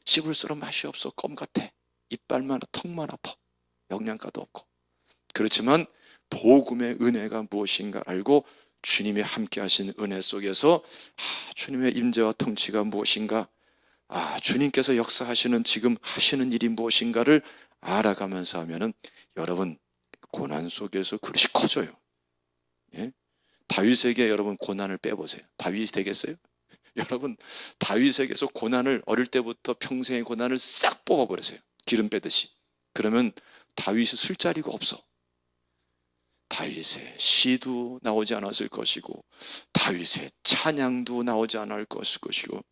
씹을수록 맛이 없어. 껌 같아. 이빨만 턱만 아파. 영양가도 없고. 그렇지만 복음의 은혜가 무엇인가 알고 주님이 함께 하신 은혜 속에서 주님의 임재와 통치가 무엇인가, 주님께서 역사하시는 지금 하시는 일이 무엇인가를 알아가면서 하면은 여러분 고난 속에서 그릇이 커져요. 예? 다윗에게 여러분 고난을 빼보세요. 다윗이 되겠어요? 여러분 다윗에게서 고난을 어릴 때부터 평생의 고난을 싹 뽑아버리세요. 기름 빼듯이. 그러면 다윗이 쓸 자리가 없어. 다윗의 시도 나오지 않았을 것이고 다윗의 찬양도 나오지 않을 것이고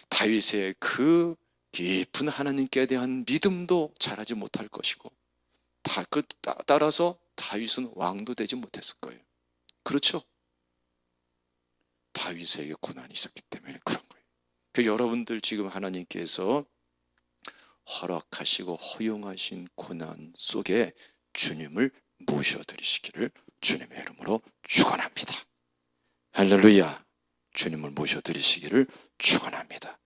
다윗의 그 깊은 하나님께 대한 믿음도 자라지 못할 것이고 따라서 다윗은 왕도 되지 못했을 거예요. 그렇죠? 다윗에게 고난이 있었기 때문에 그런 거예요. 여러분들 지금 하나님께서 허락하시고 허용하신 고난 속에 주님을 모셔드리시기를 주님의 이름으로 축원합니다. 할렐루야. 주님을 모셔드리시기를 축원합니다.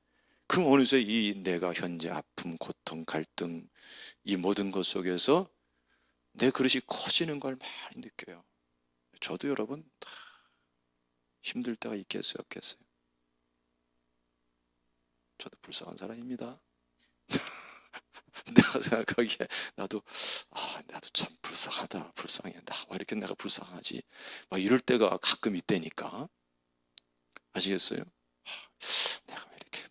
그럼 어느새 이 내가 현재 아픔, 고통, 갈등 이 모든 것 속에서 내 그릇이 커지는 걸 많이 느껴요. 저도 여러분 다 힘들 때가 있겠어요, 없겠어요? 저도 불쌍한 사람입니다. 내가 생각하기에 나도 참 불쌍해. 왜 이렇게 내가 불쌍하지? 막 이럴 때가 가끔 있다니까. 아시겠어요? 내가 왜 이렇게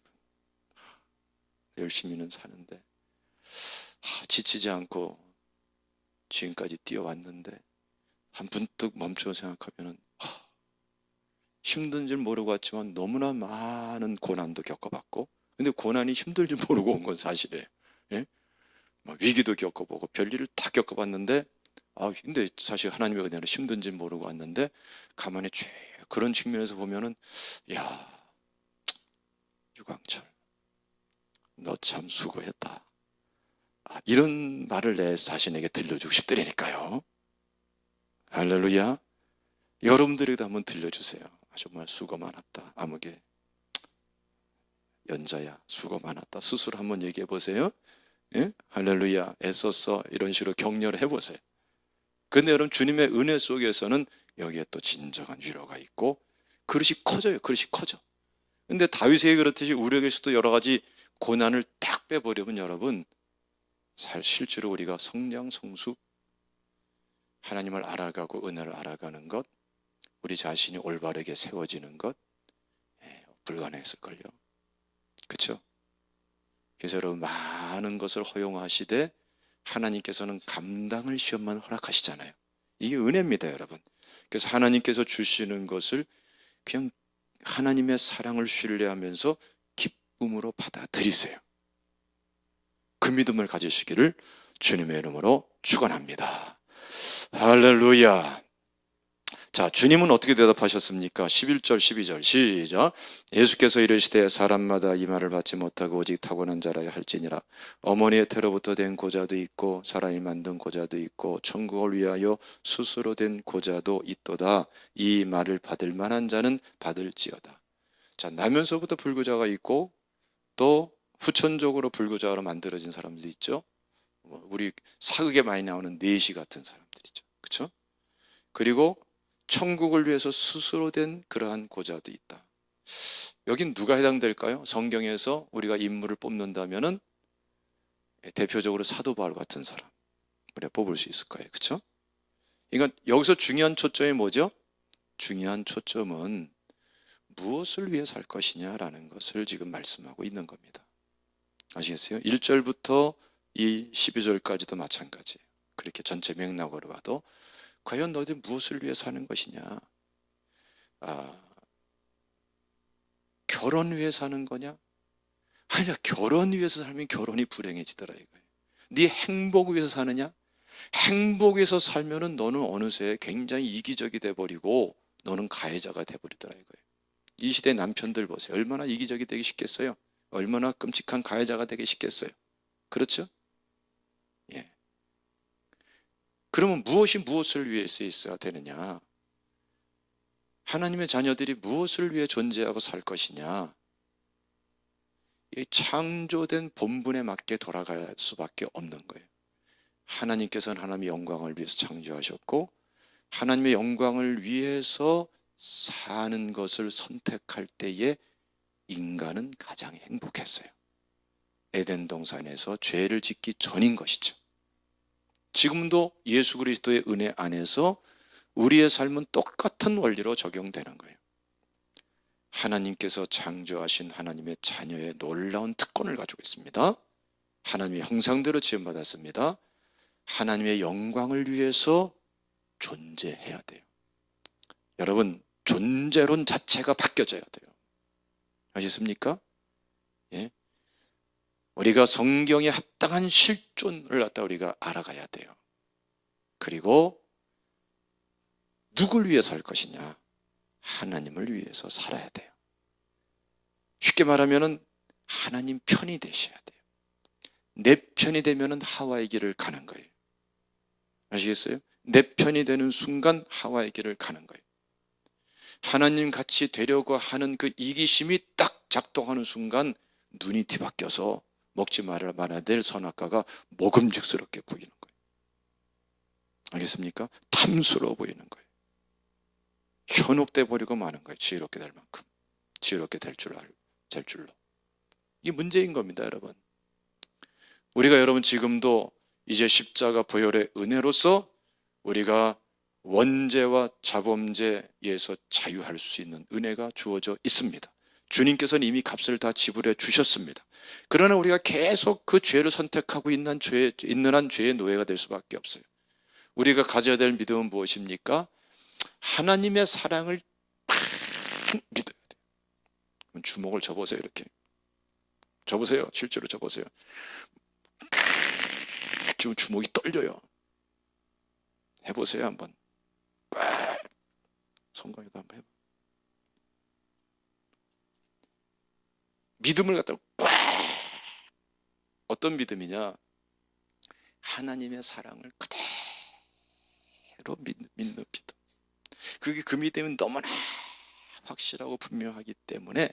열심히는 사는데 지치지 않고 지금까지 뛰어왔는데 한 분뜩 멈춰 생각하면은 힘든 줄 모르고 왔지만 너무나 많은 고난도 겪어봤고, 근데 고난이 힘들 줄 모르고 온 건 사실이에요. 예? 위기도 겪어보고 별일을 다 겪어봤는데 근데 사실 하나님의 은혜는 힘든지 모르고 왔는데 가만히 그런 측면에서 보면은 유광철 너 참 수고했다. 이런 말을 내 자신에게 들려주고 싶더라니까요. 할렐루야. 여러분들에게도 한번 들려주세요. 정말 수고 많았다. 아무개 연자야 수고 많았다. 스스로 한번 얘기해 보세요. 예? 할렐루야 애썼어. 이런 식으로 격려를 해보세요. 그런데 여러분 주님의 은혜 속에서는 여기에 또 진정한 위로가 있고 그릇이 커져요. 그릇이 커져. 근데 다윗에게 그렇듯이 우리에게서도 여러 가지 고난을 딱 빼버리면 여러분 실제로 우리가 성장 성숙 하나님을 알아가고 은혜를 알아가는 것, 우리 자신이 올바르게 세워지는 것 불가능했을걸요. 그렇죠? 그래서 여러분 많은 것을 허용하시되 하나님께서는 감당할 시험만 허락하시잖아요. 이게 은혜입니다, 여러분. 그래서 하나님께서 주시는 것을 그냥 하나님의 사랑을 신뢰하면서 기쁨으로 받아들이세요. 그 믿음을 가지시기를 주님의 이름으로 축원합니다. 할렐루야. 자, 주님은 어떻게 대답하셨습니까? 11절 12절 시작. 예수께서 이르시되 사람마다 이 말을 받지 못하고 오직 타고난 자라야 할지니라. 어머니의 태로부터 된 고자도 있고 사람이 만든 고자도 있고 천국을 위하여 스스로 된 고자도 있도다. 이 말을 받을 만한 자는 받을지어다. 자, 나면서부터 불구자가 있고 또 후천적으로 불구자로 만들어진 사람들이 있죠. 우리 사극에 많이 나오는 내시 같은 사람들이죠. 그렇죠? 그리고 천국을 위해서 스스로 된 그러한 고자도 있다. 여긴 누가 해당될까요? 성경에서 우리가 인물을 뽑는다면은 대표적으로 사도 바울 같은 사람 우리가 뽑을 수 있을 거예요. 그렇죠? 그러니까 여기서 중요한 초점이 뭐죠? 중요한 초점은 무엇을 위해 살 것이냐라는 것을 지금 말씀하고 있는 겁니다. 아시겠어요? 1절부터 이 12절까지도 마찬가지예요. 그렇게 전체 맥락으로 봐도 과연 너희들 무엇을 위해 사는 것이냐? 결혼 위해 사는 거냐? 아니야, 결혼 위해서 살면 결혼이 불행해지더라 이거예요. 네 행복 위해서 사느냐? 행복 위해서 살면은 너는 어느새 굉장히 이기적이 돼버리고 너는 가해자가 돼버리더라 이거예요. 이 시대 남편들 보세요. 얼마나 이기적이 되기 쉽겠어요? 얼마나 끔찍한 가해자가 되기 쉽겠어요? 그렇죠? 예. 그러면 무엇이 무엇을 위해서 있어야 되느냐? 하나님의 자녀들이 무엇을 위해 존재하고 살 것이냐? 이 창조된 본분에 맞게 돌아갈 수밖에 없는 거예요. 하나님께서는 하나님의 영광을 위해서 창조하셨고 하나님의 영광을 위해서 사는 것을 선택할 때에 인간은 가장 행복했어요. 에덴 동산에서 죄를 짓기 전인 것이죠. 지금도 예수 그리스도의 은혜 안에서 우리의 삶은 똑같은 원리로 적용되는 거예요. 하나님께서 창조하신 하나님의 자녀의 놀라운 특권을 가지고 있습니다. 하나님의 형상대로 지음받았습니다. 하나님의 영광을 위해서 존재해야 돼요. 여러분, 존재론 자체가 바뀌어져야 돼요. 아셨습니까? 예? 우리가 성경에 합당한 실존을 갖다 우리가 알아가야 돼요. 그리고 누굴 위해 살 것이냐? 하나님을 위해서 살아야 돼요. 쉽게 말하면 하나님 편이 되셔야 돼요. 내 편이 되면 하와의 길을 가는 거예요. 아시겠어요? 내 편이 되는 순간 하와의 길을 가는 거예요. 하나님 같이 되려고 하는 그 이기심이 딱 작동하는 순간 눈이 뒤바뀌어서 먹지 말아야 될 선악과가 먹음직스럽게 보이는 거예요. 알겠습니까? 탐스러워 보이는 거예요. 현혹돼 버리고 마는 거예요. 지혜롭게 될 만큼. 지혜롭게 될 줄로. 이게 문제인 겁니다, 여러분. 우리가 여러분 지금도 이제 십자가 보혈의 은혜로서 우리가 원죄와 자범죄에서 자유할 수 있는 은혜가 주어져 있습니다. 주님께서는 이미 값을 다 지불해 주셨습니다. 그러나 우리가 계속 그 죄를 선택하고 있는 한 죄의 노예가 될 수밖에 없어요. 우리가 가져야 될 믿음은 무엇입니까? 하나님의 사랑을 믿어야 돼요. 그럼 주먹을 접으세요. 이렇게 접으세요. 실제로 접으세요. 지금 주먹이 떨려요. 해보세요 한번. 성광이도 한번 해봐. 믿음을 갖다가 어떤 믿음이냐? 하나님의 사랑을 그대로 믿는 믿음. 그게 그 믿음은 너무나 확실하고 분명하기 때문에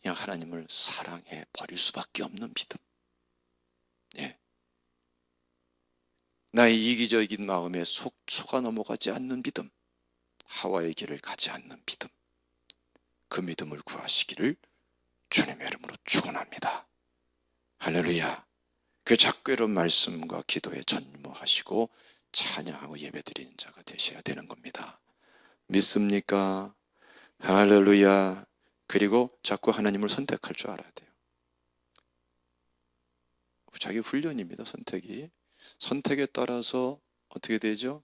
그냥 하나님을 사랑해 버릴 수밖에 없는 믿음. 예. 나의 이기적인 마음에 속아 넘어가지 않는 믿음, 하와의 길을 가지 않는 믿음, 그 믿음을 구하시기를 주님의 이름으로 축원합니다. 할렐루야. 그 작괴로운 말씀과 기도에 전무하시고 찬양하고 예배드리는 자가 되셔야 되는 겁니다. 믿습니까? 할렐루야. 그리고 자꾸 하나님을 선택할 줄 알아야 돼요. 자기 훈련입니다. 선택에 따라서 어떻게 되죠?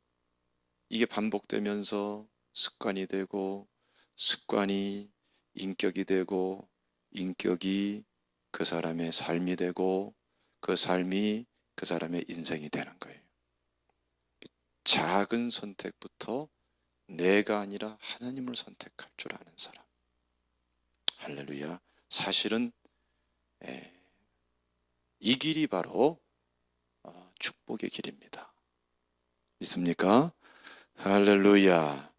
이게 반복되면서 습관이 되고, 습관이 인격이 되고, 인격이 그 사람의 삶이 되고, 그 삶이 그 사람의 인생이 되는 거예요. 작은 선택부터 내가 아니라 하나님을 선택할 줄 아는 사람. 할렐루야. 사실은 이 길이 바로 축복의 길입니다. 믿습니까? 할렐루야.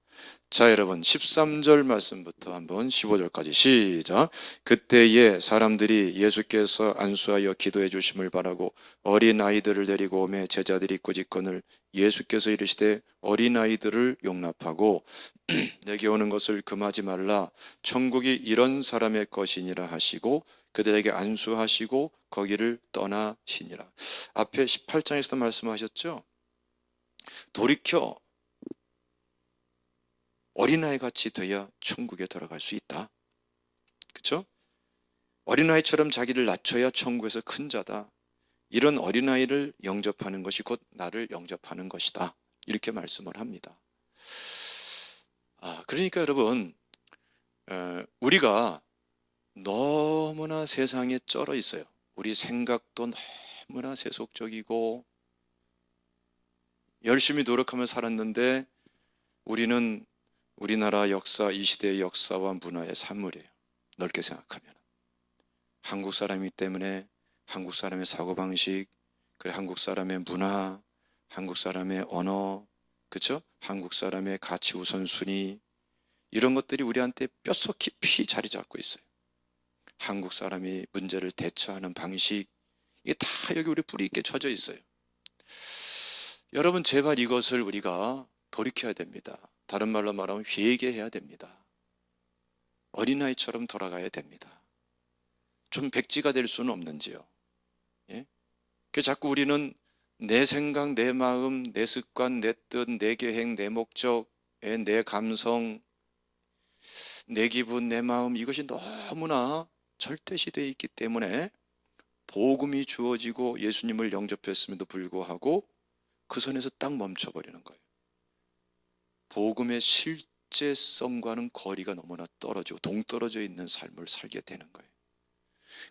자, 여러분 13절 말씀부터 한번 15절까지 시작. 그때에 사람들이 예수께서 안수하여 기도해 주심을 바라고 어린아이들을 데리고 오매 제자들이 꾸짖거늘 예수께서 이르시되 어린아이들을 용납하고 내게 오는 것을 금하지 말라. 천국이 이런 사람의 것이니라 하시고 그들에게 안수하시고 거기를 떠나시니라. 앞에 18장에서도 말씀하셨죠. 돌이켜 어린아이 같이 돼야 천국에 들어갈 수 있다. 그렇죠? 어린아이처럼 자기를 낮춰야 천국에서 큰 자다. 이런 어린아이를 영접하는 것이 곧 나를 영접하는 것이다. 이렇게 말씀을 합니다. 그러니까 여러분 우리가 너무나 세상에 쩔어 있어요. 우리 생각도 너무나 세속적이고 열심히 노력하며 살았는데 우리는 우리나라 역사, 이 시대의 역사와 문화의 산물이에요. 넓게 생각하면 한국 사람이기 때문에 한국 사람의 사고방식, 그리고 한국 사람의 문화, 한국 사람의 언어, 그렇죠? 한국 사람의 가치 우선순위, 이런 것들이 우리한테 뼛속 깊이 자리 잡고 있어요. 한국 사람이 문제를 대처하는 방식, 이게 다 여기 우리 뿌리 있게 젖어 있어요. 여러분, 제발 이것을 우리가 돌이켜야 됩니다. 다른 말로 말하면 회개해야 됩니다. 어린아이처럼 돌아가야 됩니다. 좀 백지가 될 수는 없는지요. 예? 자꾸 우리는 내 생각, 내 마음, 내 습관, 내 뜻, 내 계획, 내 목적, 내 감성, 내 기분, 내 마음, 이것이 너무나 절대시되어 있기 때문에 복음이 주어지고 예수님을 영접했음에도 불구하고 그 선에서 딱 멈춰버리는 거예요. 복음의 실제성과는 거리가 너무나 떨어지고 동떨어져 있는 삶을 살게 되는 거예요.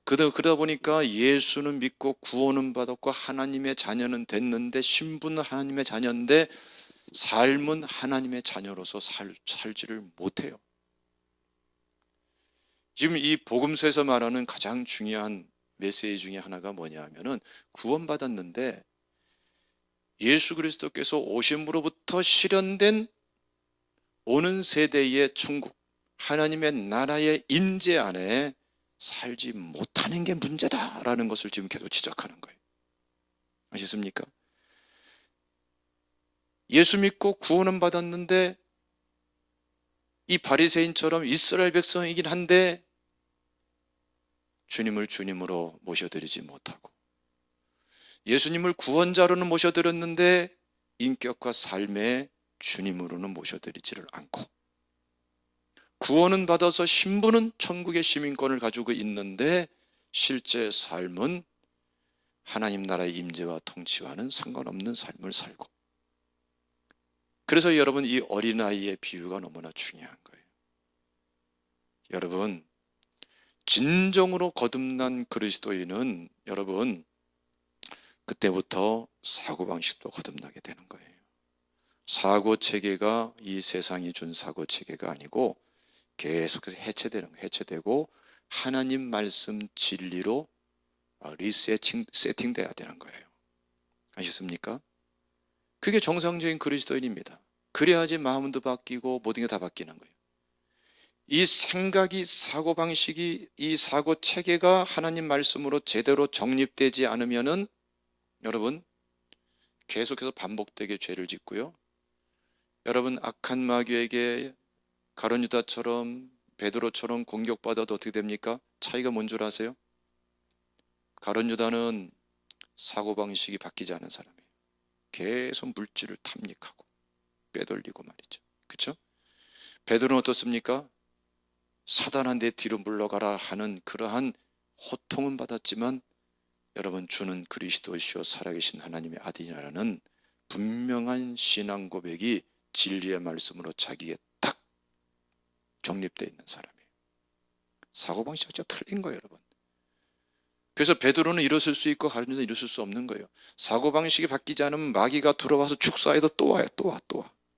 그러다 보니까 예수는 믿고 구원은 받았고 하나님의 자녀는 됐는데, 신분은 하나님의 자녀인데 삶은 하나님의 자녀로서 살지를 못해요. 지금 이 복음서에서 말하는 가장 중요한 메시지 중에 하나가 뭐냐 하면은, 구원받았는데 예수 그리스도께서 오심으로부터 실현된 오는 세대의 천국, 하나님의 나라의 임재 안에 살지 못하는 게 문제다라는 것을 지금 계속 지적하는 거예요. 아셨습니까? 예수 믿고 구원은 받았는데 이 바리새인처럼 이스라엘 백성이긴 한데 주님을 주님으로 모셔드리지 못하고, 예수님을 구원자로는 모셔드렸는데 인격과 삶의 주님으로는 모셔드리지를 않고, 구원은 받아서 신분은 천국의 시민권을 가지고 있는데 실제 삶은 하나님 나라의 임재와 통치와는 상관없는 삶을 살고. 그래서 여러분, 이 어린아이의 비유가 너무나 중요한 거예요. 여러분, 진정으로 거듭난 그리스도인은 여러분 그때부터 사고방식도 거듭나게 되는 거예요. 사고체계가 이 세상이 준 사고체계가 아니고 계속해서 해체되고 하나님 말씀 진리로 세팅돼야 되는 거예요. 아셨습니까? 그게 정상적인 그리스도인입니다. 그래야지 마음도 바뀌고 모든 게 다 바뀌는 거예요. 이 생각이, 사고방식이, 이 사고체계가 하나님 말씀으로 제대로 정립되지 않으면은 여러분 계속해서 반복되게 죄를 짓고요. 여러분, 악한 마귀에게 가룟 유다처럼 베드로처럼 공격받아도 어떻게 됩니까? 차이가 뭔 줄 아세요? 가룟 유다는 사고방식이 바뀌지 않은 사람이에요. 계속 물질을 탐닉하고 빼돌리고 말이죠. 그렇죠? 베드로는 어떻습니까? 사단아 내 뒤로 물러가라 하는 그러한 호통은 받았지만 여러분, 주는 그리스도시요 살아계신 하나님의 아들이라는 분명한 신앙 고백이 진리의 말씀으로 자기에 딱 정립되어 있는 사람이에요. 사고방식이 진짜 틀린 거예요, 여러분. 그래서 베드로는 일었을 수 있고 가룟 유다는 일었을 수 없는 거예요. 사고방식이 바뀌지 않으면 마귀가 들어와서 축사해도 또 와요. 또 와.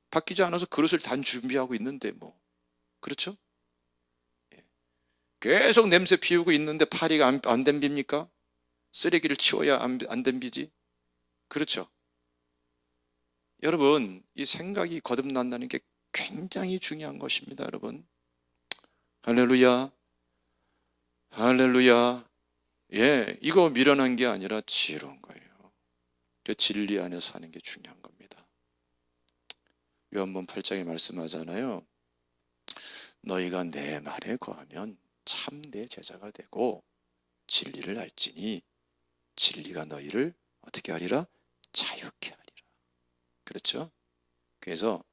바뀌지 않아서 그릇을 단 준비하고 있는데 뭐, 그렇죠? 계속 냄새 피우고 있는데 파리가 안 댐빕니까? 쓰레기를 치워야 안 댐비지. 그렇죠? 여러분, 이 생각이 거듭난다는 게 굉장히 중요한 것입니다, 여러분. 할렐루야, 할렐루야. 예, 이거 미련한 게 아니라 지혜로운 거예요. 그 진리 안에 사는 게 중요한 겁니다. 요한복음 8장에 말씀하잖아요. 너희가 내 말에 거하면 참 내 제자가 되고 진리를 알지니 진리가 너희를 어떻게 하리라? 자유케 하리라. 그렇죠? 그래서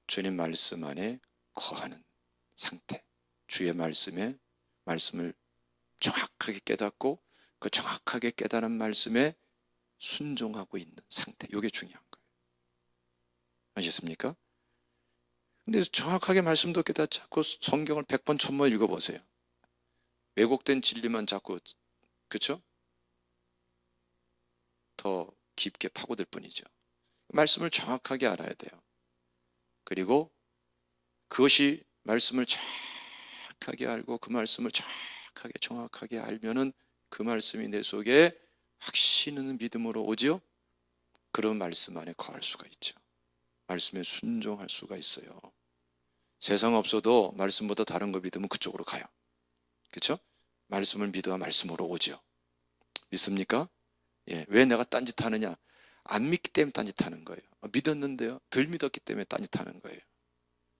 주님 말씀 안에 거하는 상태, 주의 말씀을 정확하게 깨닫고 그 정확하게 깨달은 말씀에 순종하고 있는 상태, 이게 중요한 거예요. 아셨습니까? 근데 정확하게 말씀도 깨닫지 않고 성경을 100번 1000번 읽어보세요. 왜곡된 진리만 자꾸, 그렇죠? 더 깊게 파고들 뿐이죠. 말씀을 정확하게 알아야 돼요. 그리고 그것이 말씀을 정확하게 알고 그 말씀을 정확하게 알면은 그 말씀이 내 속에 확신 있는 믿음으로 오지요. 그런 말씀 안에 거할 수가 있죠. 말씀에 순종할 수가 있어요. 세상 없어도 말씀보다 다른 거 믿으면 그쪽으로 가요. 그렇죠? 말씀을 믿어야 말씀으로 오죠. 믿습니까? 예. 왜 내가 딴짓하느냐? 안 믿기 때문에 딴짓하는 거예요. 믿었는데요, 덜 믿었기 때문에 딴짓하는 거예요.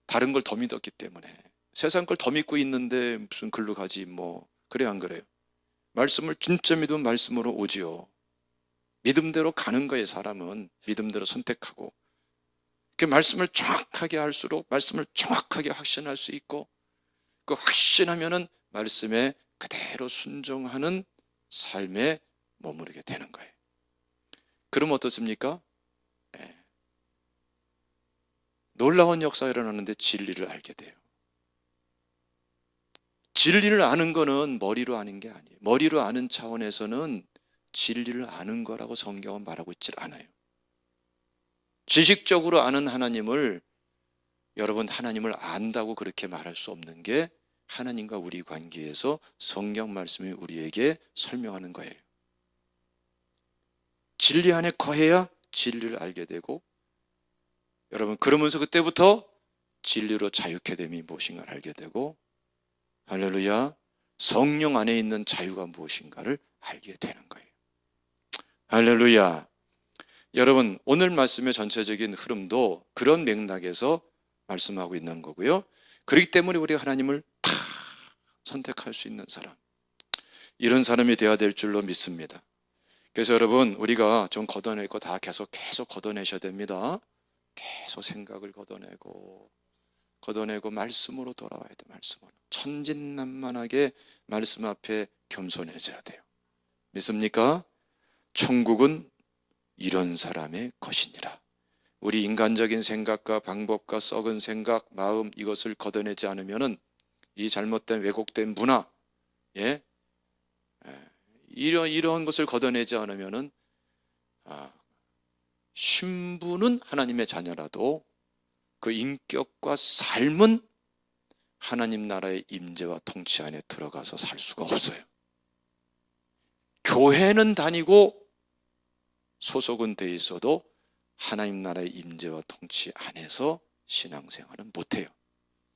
다른 걸 더 믿었기 때문에. 세상 걸 더 믿고 있는데 무슨 글로 가지 뭐. 그래요, 안 그래요? 말씀을 진짜 믿으면 말씀으로 오지요. 믿음대로 가는 거예요. 사람은 믿음대로 선택하고. 그 말씀을 정확하게 할수록 말씀을 정확하게 확신할 수 있고, 그 확신하면은 말씀에 그대로 순종하는 삶에 머무르게 되는 거예요. 그럼 어떻습니까? 예. 놀라운 역사가 일어나는데 진리를 알게 돼요. 진리를 아는 거는 머리로 아는 게 아니에요. 머리로 아는 차원에서는 진리를 아는 거라고 성경은 말하고 있질 않아요. 지식적으로 아는 하나님을, 여러분, 하나님을 안다고 그렇게 말할 수 없는 게 하나님과 우리 관계에서 성경 말씀이 우리에게 설명하는 거예요. 진리 안에 거해야 진리를 알게 되고, 여러분, 그러면서 그때부터 진리로 자유케 됨이 무엇인가를 알게 되고, 할렐루야, 성령 안에 있는 자유가 무엇인가를 알게 되는 거예요. 할렐루야. 여러분, 오늘 말씀의 전체적인 흐름도 그런 맥락에서 말씀하고 있는 거고요. 그렇기 때문에 우리가 하나님을 다 선택할 수 있는 사람, 이런 사람이 되어야 될 줄로 믿습니다. 그래서 여러분, 우리가 좀 걷어낼 거 다 계속 걷어내셔야 됩니다. 계속 생각을 걷어내고 말씀으로 돌아와야 돼. 말씀으로 천진난만하게 말씀 앞에 겸손해져야 돼요. 믿습니까? 천국은 이런 사람의 것이니라. 우리 인간적인 생각과 방법과 썩은 생각, 마음, 이것을 걷어내지 않으면은, 이 잘못된 왜곡된 문화, 예, 이런 것을 걷어내지 않으면은, 신분은 하나님의 자녀라도 그 인격과 삶은 하나님 나라의 임재와 통치 안에 들어가서 살 수가 없어요. 교회는 다니고 소속은 돼 있어도 하나님 나라의 임재와 통치 안에서 신앙생활은 못해요.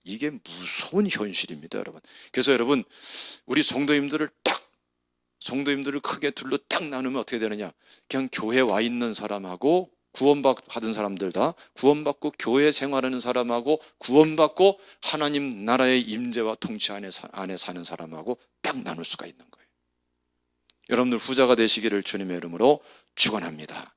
이게 무서운 현실입니다, 여러분. 그래서 여러분, 우리 성도님들을 크게 둘로 딱 나누면 어떻게 되느냐? 그냥 교회 와 있는 사람하고, 구원받은 사람들, 다 구원받고 교회 생활하는 사람하고, 구원받고 하나님 나라의 임재와 통치 안에 사는 사람하고 딱 나눌 수가 있는 거예요. 여러분들 후자가 되시기를 주님의 이름으로 축원합니다.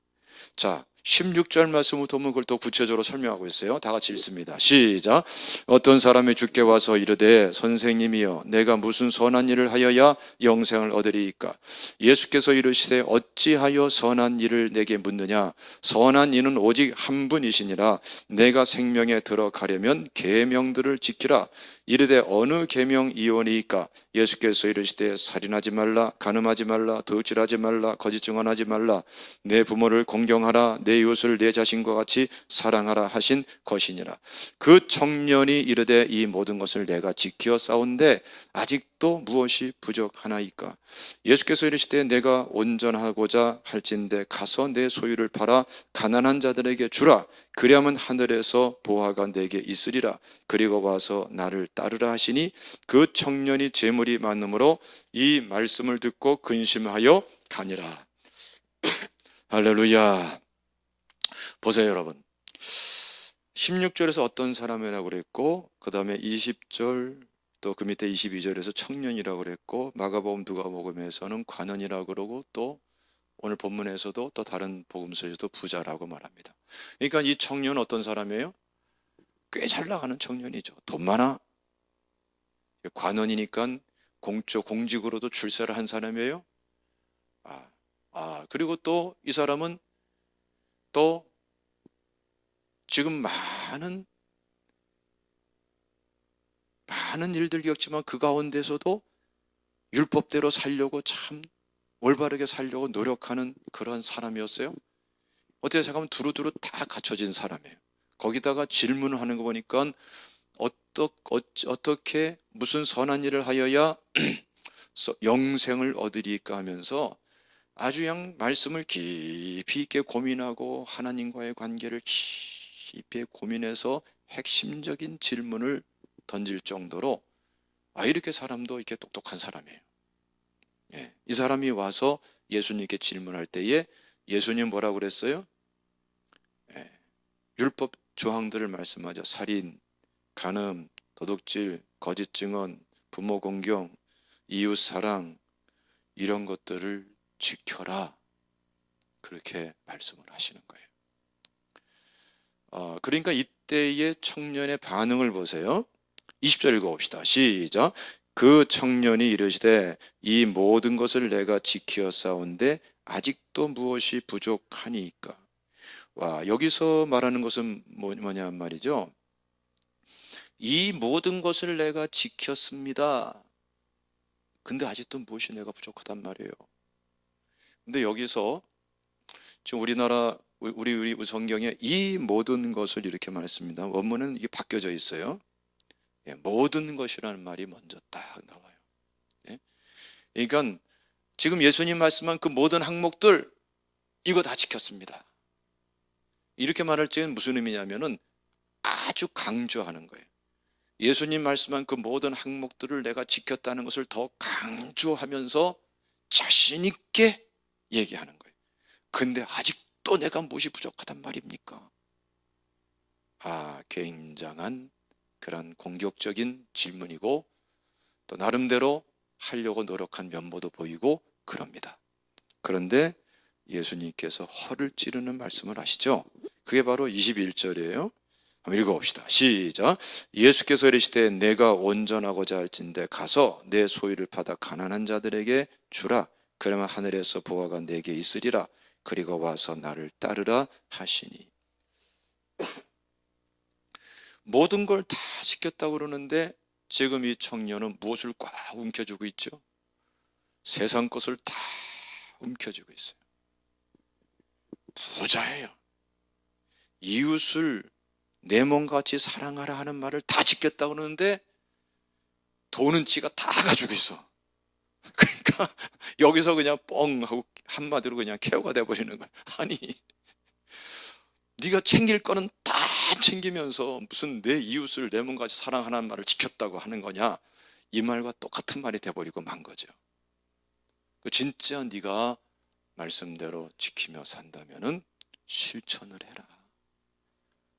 자, 16절 말씀부터 보면 그걸 또 구체적으로 설명하고 있어요. 다 같이 읽습니다. 시작. 어떤 사람이 주께 와서 이르되 선생님이여, 내가 무슨 선한 일을 하여야 영생을 얻으리이까? 예수께서 이르시되 어찌하여 선한 일을 내게 묻느냐? 선한 이는 오직 한 분이시니라. 내가 생명에 들어가려면 계명들을 지키라. 이르되 어느 계명이오니이까? 예수께서 이르시되 살인하지 말라, 간음하지 말라, 도둑질하지 말라, 거짓 증언하지 말라, 내 부모를 공경하라, 내 이웃을 내 자신과 같이 사랑하라 하신 것이니라. 그 청년이 이르되 이 모든 것을 내가 지키어 싸운데 아직도 무엇이 부족하나이까? 예수께서 이르시되 내가 온전하고자 할진대 가서 내 소유를 팔아 가난한 자들에게 주라. 그리하면 하늘에서 보화가 내게 있으리라. 그리고 와서 나를 따르라 하시니, 그 청년이 재물이 많음으로 이 말씀을 듣고 근심하여 가니라. 할렐루야. 보세요, 여러분. 16절에서 어떤 사람이라고 그랬고, 그 다음에 20절, 또 그 밑에 22절에서 청년이라고 그랬고, 마가복음, 누가복음에서는 관원이라고 그러고, 또 오늘 본문에서도 또 다른 복음서에서도 부자라고 말합니다. 그러니까 이 청년은 어떤 사람이에요? 꽤 잘 나가는 청년이죠. 돈 많아. 관원이니까 공직으로도 출세를 한 사람이에요. 그리고 또 이 사람은 또 지금 많은 많은 일들 겪지만 그 가운데서도 율법대로 살려고 참 올바르게 살려고 노력하는 그런 사람이었어요. 어떻게 생각하면 두루두루 다 갖춰진 사람이에요. 거기다가 질문을 하는 거 보니까 어떻게 무슨 선한 일을 하여야 영생을 얻으리까 하면서 아주 그냥 말씀을 깊이 있게 고민하고 하나님과의 관계를 깊이 고민해서 핵심적인 질문을 던질 정도로 이렇게 사람도 이렇게 똑똑한 사람이에요. 이 사람이 와서 예수님께 질문할 때에 예수님 뭐라고 그랬어요? 율법 조항들을 말씀하죠. 살인, 간음, 도둑질, 거짓 증언, 부모 공경, 이웃 사랑, 이런 것들을 지켜라, 그렇게 말씀을 하시는 거예요. 그러니까 이때의 청년의 반응을 보세요. 20절 읽어봅시다. 시작. 그 청년이 이르시되 이 모든 것을 내가 지키어 싸운데 아직도 무엇이 부족하니까. 와, 여기서 말하는 것은 뭐냐 말이죠. 이 모든 것을 내가 지켰습니다. 근데 아직도 무엇이 내가 부족하단 말이에요. 근데 여기서 지금 우리나라 우리 성경에 이 모든 것을 이렇게 말했습니다. 원문은 이게 바뀌어져 있어요. 모든 것이라는 말이 먼저 딱 나와요. 그러니까 지금 예수님 말씀한 그 모든 항목들 이거 다 지켰습니다. 이렇게 말할 때는 무슨 의미냐면은 아주 강조하는 거예요. 예수님 말씀한 그 모든 항목들을 내가 지켰다는 것을 더 강조하면서 자신 있게 얘기하는 거예요. 근데 아직도 내가 무엇이 부족하단 말입니까? 굉장한 그런 공격적인 질문이고 또 나름대로 하려고 노력한 면모도 보이고 그럽니다. 그런데 예수님께서 허를 찌르는 말씀을 하시죠. 그게 바로 21절이에요. 한번 읽어봅시다. 시작. 예수께서 이르시되 내가 온전하고자 할진대 가서 내 소유를 받아 가난한 자들에게 주라. 그러면 하늘에서 보화가 내게 있으리라. 그리고 와서 나를 따르라 하시니. 모든 걸 다 지켰다고 그러는데 지금 이 청년은 무엇을 꽉 움켜쥐고 있죠? 세상 것을 다 움켜쥐고 있어요. 부자예요. 이웃을 내 몸같이 사랑하라 하는 말을 다 지켰다고 그러는데 돈은 지가 다 가지고 있어. 그러니까 여기서 그냥 뻥 하고 한마디로 그냥 KO가 돼버리는 거야. 아니, 네가 챙길 거는 다 챙기면서 무슨 내 이웃을 내 몸같이 사랑하는 말을 지켰다고 하는 거냐, 이 말과 똑같은 말이 돼버리고 만 거죠. 진짜 네가 말씀대로 지키며 산다면은 실천을 해라.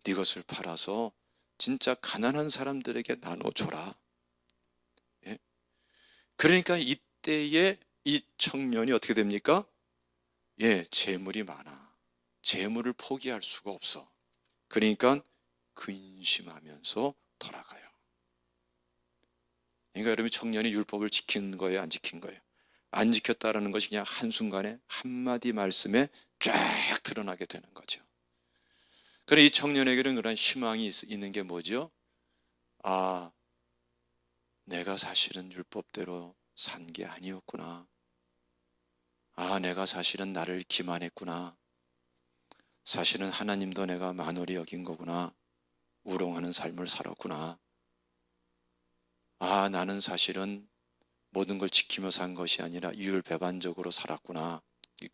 네 것을 팔아서 진짜 가난한 사람들에게 나눠줘라. 그러니까 이때에 이 청년이 어떻게 됩니까? 재물이 많아. 재물을 포기할 수가 없어. 그러니까 근심하면서 돌아가요. 그러니까 여러분이 청년이 율법을 지킨 거예요, 안 지킨 거예요? 안 지켰다라는 것이 그냥 한순간에 한마디 말씀에 쫙 드러나게 되는 거죠. 그래, 이 청년에게는 그런 희망이 있는 게 뭐죠? 내가 사실은 율법대로 산 게 아니었구나. 내가 사실은 나를 기만했구나. 사실은 하나님도 내가 만홀히 여긴 거구나. 우롱하는 삶을 살았구나. 나는 사실은 모든 걸 지키며 산 것이 아니라 이율배반적으로 살았구나.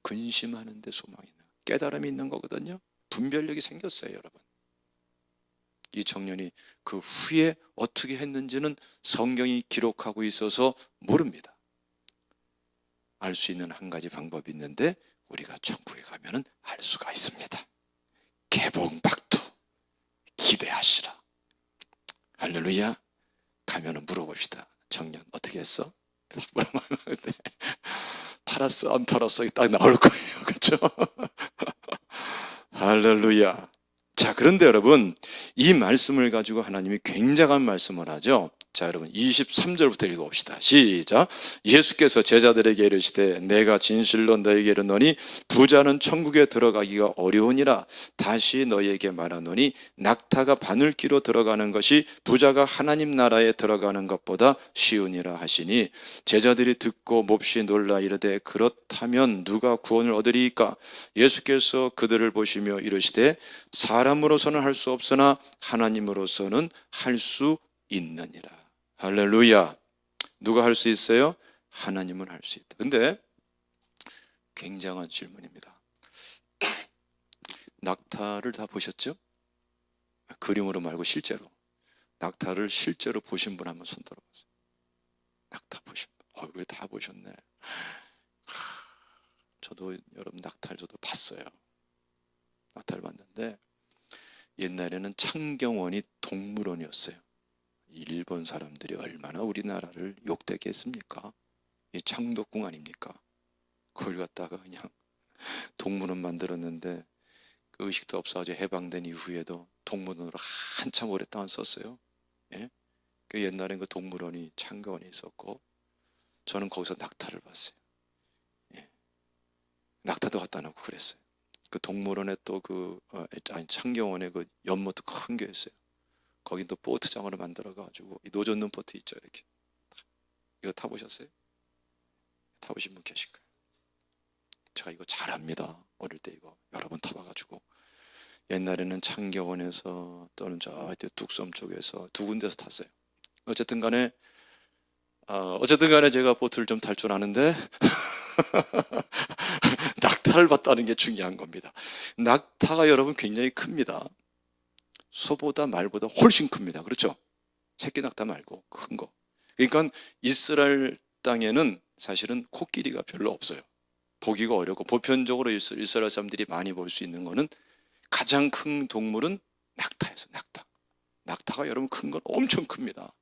근심하는 데 소망이 있는, 깨달음이 있는 거거든요. 분별력이 생겼어요, 여러분. 이 청년이 그 후에 어떻게 했는지는 성경이 기록하고 있어서 모릅니다. 알 수 있는 한 가지 방법이 있는데 우리가 천국에 가면은 알 수가 있습니다. 개봉박두 기대하시라. 할렐루야. 가면은 물어봅시다. 청년 어떻게 했어? 팔았어 안 팔았어? 딱 나올 거예요. 그렇죠? 할렐루야. 자, 그런데 여러분, 이 말씀을 가지고 하나님이 굉장한 말씀을 하죠. 자, 여러분 23절부터 읽어봅시다. 시작. 예수께서 제자들에게 이르시되 내가 진실로 너희에게 이르노니 부자는 천국에 들어가기가 어려우니라. 다시 너희에게 말하노니 낙타가 바늘기로 들어가는 것이 부자가 하나님 나라에 들어가는 것보다 쉬우니라 하시니 제자들이 듣고 몹시 놀라 이르되 그렇다면 누가 구원을 얻으리이까? 예수께서 그들을 보시며 이르시되 사람으로서는 할 수 없으나 하나님으로서는 할 수 있느니라. 할렐루야. 누가 할 수 있어요? 하나님은 할 수 있다. 근데 굉장한 질문입니다. 낙타를 다 보셨죠? 그림으로 말고 실제로. 낙타를 실제로 보신 분 한번 손 들어보세요. 낙타 보신 분. 왜 다 보셨네. 저도 여러분 낙타를 저도 봤어요. 낙타를 봤는데 옛날에는 창경원이 동물원이었어요. 일본 사람들이 얼마나 우리나라를 욕되게 했습니까? 이 창덕궁 아닙니까? 그걸 갖다가 그냥 동물원 만들었는데 그 의식도 없어가지고 해방된 이후에도 동물원으로 한참 오랫동안 썼어요. 예? 그 옛날엔 그 동물원이 창경원에 있었고 저는 거기서 낙타를 봤어요. 예. 낙타도 갖다 놓고 그랬어요. 그 동물원에 또 창경원에 그 연못도 큰 게 있어요. 거긴 또 보트장으로 만들어가지고 이 노젓는 보트 있죠, 이렇게. 이거 타보셨어요? 타보신 분 계실 거예요. 제가 이거 잘합니다. 어릴 때 이거 여러 번 타봐가지고. 옛날에는 창경원에서 또는 저 뚝섬 쪽에서 두 군데서 탔어요. 어쨌든 간에 제가 보트를 좀 탈 줄 아는데 낙타를 봤다는 게 중요한 겁니다. 낙타가 여러분 굉장히 큽니다. 소보다 말보다 훨씬 큽니다. 그렇죠? 새끼 낙타 말고 큰 거. 그러니까 이스라엘 땅에는 사실은 코끼리가 별로 없어요. 보기가 어렵고 보편적으로 이스라엘 사람들이 많이 볼 수 있는 거는 가장 큰 동물은 낙타예요. 낙타. 낙타가 여러분 큰 건 엄청 큽니다.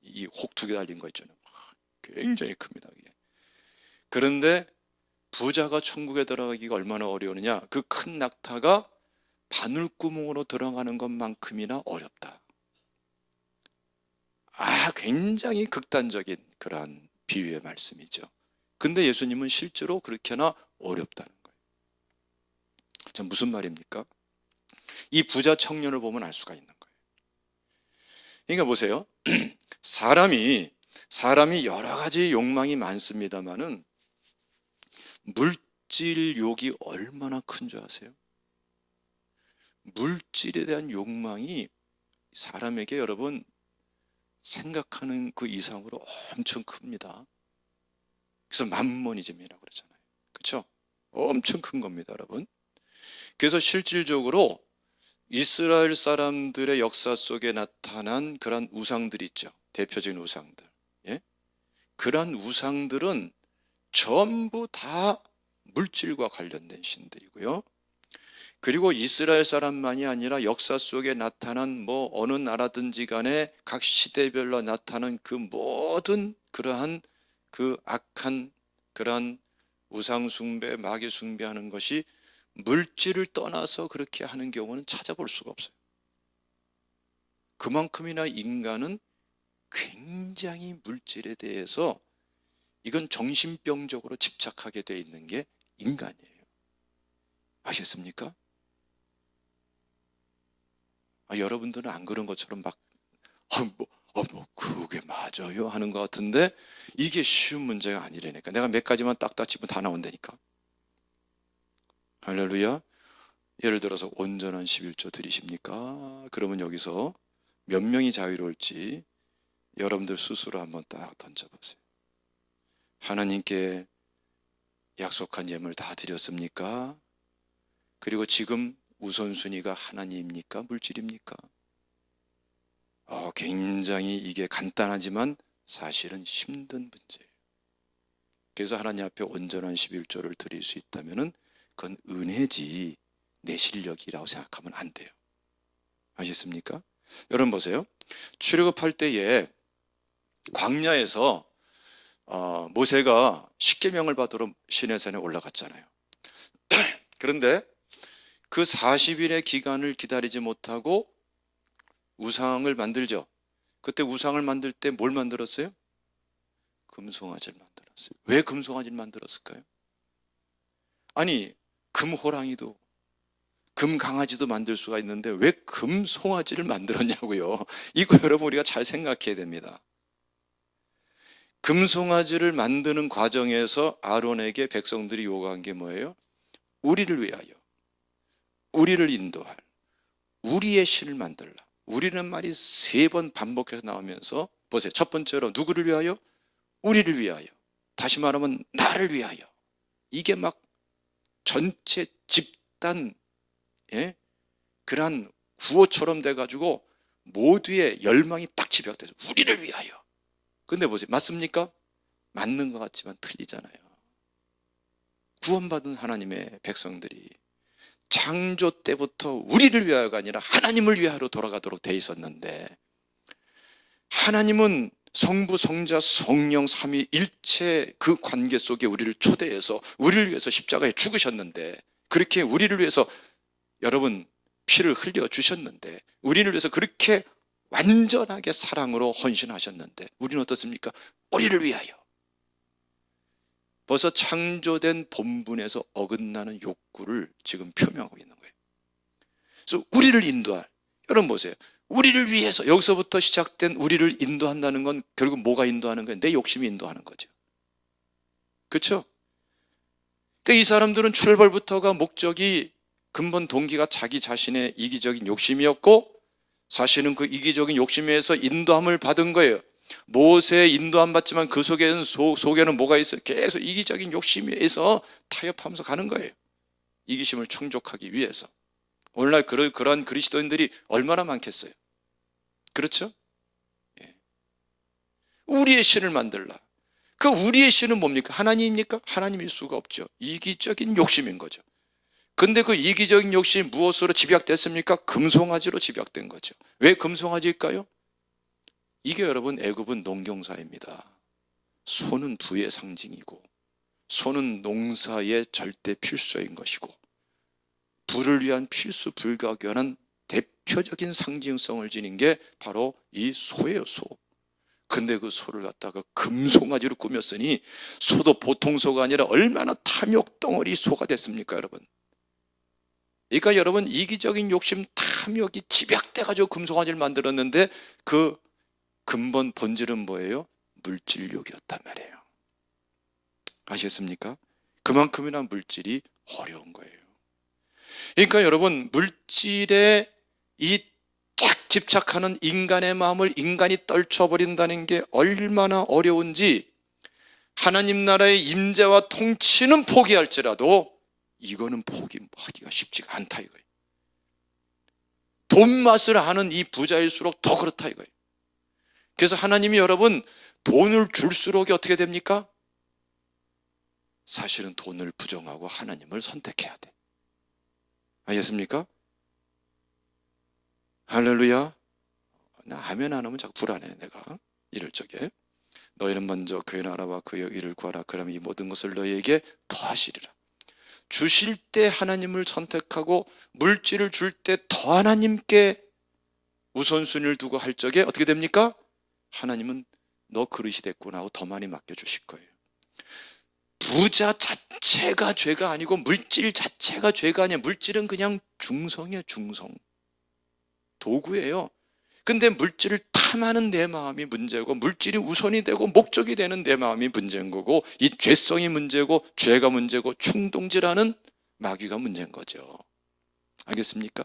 이 혹 두 개 달린 거 있잖아요. 굉장히 큽니다. 이게. 그런데 부자가 천국에 들어가기가 얼마나 어려우느냐? 그 큰 낙타가 바늘구멍으로 들어가는 것만큼이나 어렵다. 굉장히 극단적인 그러한 비유의 말씀이죠. 근데 예수님은 실제로 그렇게나 어렵다는 거예요. 자, 무슨 말입니까? 이 부자 청년을 보면 알 수가 있는 거예요. 그러니까 보세요. 사람이 여러 가지 욕망이 많습니다만은 물질 욕이 얼마나 큰 줄 아세요? 물질에 대한 욕망이 사람에게 여러분 생각하는 그 이상으로 엄청 큽니다. 그래서 만모니즘이라고 그러잖아요. 그렇죠? 엄청 큰 겁니다, 여러분. 그래서 실질적으로 이스라엘 사람들의 역사 속에 나타난 그런 우상들 있죠. 대표적인 우상들. 예? 그런 우상들은 전부 다 물질과 관련된 신들이고요. 그리고 이스라엘 사람만이 아니라 역사 속에 나타난 어느 나라든지 간에 각 시대별로 나타난 그 모든 그러한 그 악한 그러한 우상 숭배, 마귀 숭배하는 것이 물질을 떠나서 그렇게 하는 경우는 찾아볼 수가 없어요. 그만큼이나 인간은 굉장히 물질에 대해서 이건 정신병적으로 집착하게 되어 있는 게 인간이에요. 아셨습니까? 여러분들은 안 그런 것처럼 막 그게 맞아요 하는 것 같은데 이게 쉬운 문제가 아니라니까. 내가 몇 가지만 딱딱 짚으면 다 나온다니까. 할렐루야. 예를 들어서 온전한 11조 드리십니까? 그러면 여기서 몇 명이 자유로울지 여러분들 스스로 한번 딱 던져보세요. 하나님께 약속한 예물 다 드렸습니까? 그리고 지금 우선순위가 하나님입니까? 물질입니까? 굉장히 이게 간단하지만 사실은 힘든 문제예요. 그래서 하나님 앞에 온전한 11조를 드릴 수 있다면 그건 은혜지 내 실력이라고 생각하면 안 돼요. 아셨습니까? 여러분 보세요. 출애굽할 때에 광야에서 모세가 십계명을 받으러 시내산에 올라갔잖아요. 그런데 그 40일의 기간을 기다리지 못하고 우상을 만들죠. 그때 우상을 만들 때 뭘 만들었어요? 금송아지를 만들었어요. 왜 금송아지를 만들었을까요? 아니, 금호랑이도 금강아지도 만들 수가 있는데 왜 금송아지를 만들었냐고요. 이거 여러분 우리가 잘 생각해야 됩니다. 금송아지를 만드는 과정에서 아론에게 백성들이 요구한 게 뭐예요? 우리를 위하여, 우리를 인도할, 우리의 신을 만들라. 우리는 말이 3번 반복해서 나오면서 보세요. 첫 번째로 누구를 위하여? 우리를 위하여. 다시 말하면 나를 위하여. 이게 막 전체 집단 그러한 구호처럼 돼가지고 모두의 열망이 딱 집약돼서 우리를 위하여. 근데 보세요. 맞습니까? 맞는 것 같지만 틀리잖아요. 구원받은 하나님의 백성들이 창조 때부터 우리를 위하여가 아니라 하나님을 위하여 돌아가도록 돼 있었는데, 하나님은 성부, 성자, 성령, 삼위일체 그 관계 속에 우리를 초대해서 우리를 위해서 십자가에 죽으셨는데, 그렇게 우리를 위해서 여러분 피를 흘려 주셨는데, 우리를 위해서 그렇게 완전하게 사랑으로 헌신하셨는데, 우리는 어떻습니까? 우리를 위하여. 벌써 창조된 본분에서 어긋나는 욕구를 지금 표명하고 있는 거예요. 그래서 우리를 인도할, 여러분 보세요. 우리를 위해서, 여기서부터 시작된 우리를 인도한다는 건 결국 뭐가 인도하는 거예요? 내 욕심이 인도하는 거죠. 그렇죠? 그러니까 이 사람들은 출발부터가 목적이, 근본 동기가 자기 자신의 이기적인 욕심이었고, 사실은 그 이기적인 욕심에서 인도함을 받은 거예요. 모세의 인도함 받지만 그 속에는 뭐가 있어요? 계속 이기적인 욕심에서 타협하면서 가는 거예요. 이기심을 충족하기 위해서. 오늘날 그런 그리스도인들이 얼마나 많겠어요? 그렇죠? 예. 우리의 신을 만들라. 그 우리의 신은 뭡니까? 하나님입니까? 하나님일 수가 없죠. 이기적인 욕심인 거죠. 근데 그 이기적인 욕심이 무엇으로 집약됐습니까? 금송아지로 집약된 거죠. 왜 금송아지일까요? 이게 여러분 애굽은 농경사입니다. 소는 부의 상징이고, 소는 농사의 절대 필수인 것이고, 부를 위한 필수 불가결한 대표적인 상징성을 지닌 게 바로 이 소예요, 소. 근데 그 소를 갖다가 금송아지로 꾸몄으니 소도 보통 소가 아니라 얼마나 탐욕덩어리 소가 됐습니까, 여러분? 그러니까 여러분, 이기적인 욕심, 탐욕이 집약돼가지고 금송아지를 만들었는데 그 근본 본질은 뭐예요? 물질욕이었단 말이에요. 아시겠습니까? 그만큼이나 물질이 어려운 거예요. 그러니까 여러분, 물질에 이 쫙 집착하는 인간의 마음을 인간이 떨쳐버린다는 게 얼마나 어려운지, 하나님 나라의 임재와 통치는 포기할지라도 이거는 포기하기가 쉽지가 않다 이거예요. 돈 맛을 아는 이 부자일수록 더 그렇다 이거예요. 그래서 하나님이 여러분 돈을 줄수록 어떻게 됩니까? 사실은 돈을 부정하고 하나님을 선택해야 돼. 알겠습니까? 할렐루야. 나 아멘 안 하면 자꾸 불안해 내가. 이럴 적에 너희는 먼저 그의 나라와 그의 의를 구하라. 그러면 이 모든 것을 너희에게 더하시리라. 주실 때 하나님을 선택하고 물질을 줄 때 더 하나님께 우선순위를 두고 할 적에 어떻게 됩니까? 하나님은 너 그릇이 됐구나 하고 더 많이 맡겨주실 거예요. 부자 자체가 죄가 아니고 물질 자체가 죄가 아니야. 물질은 그냥 중성이에요. 중성. 도구예요. 근데 물질을 탐하는 내 마음이 문제고, 물질이 우선이 되고 목적이 되는 내 마음이 문제인 거고, 이 죄성이 문제고, 죄가 문제고, 충동질하는 마귀가 문제인 거죠. 알겠습니까?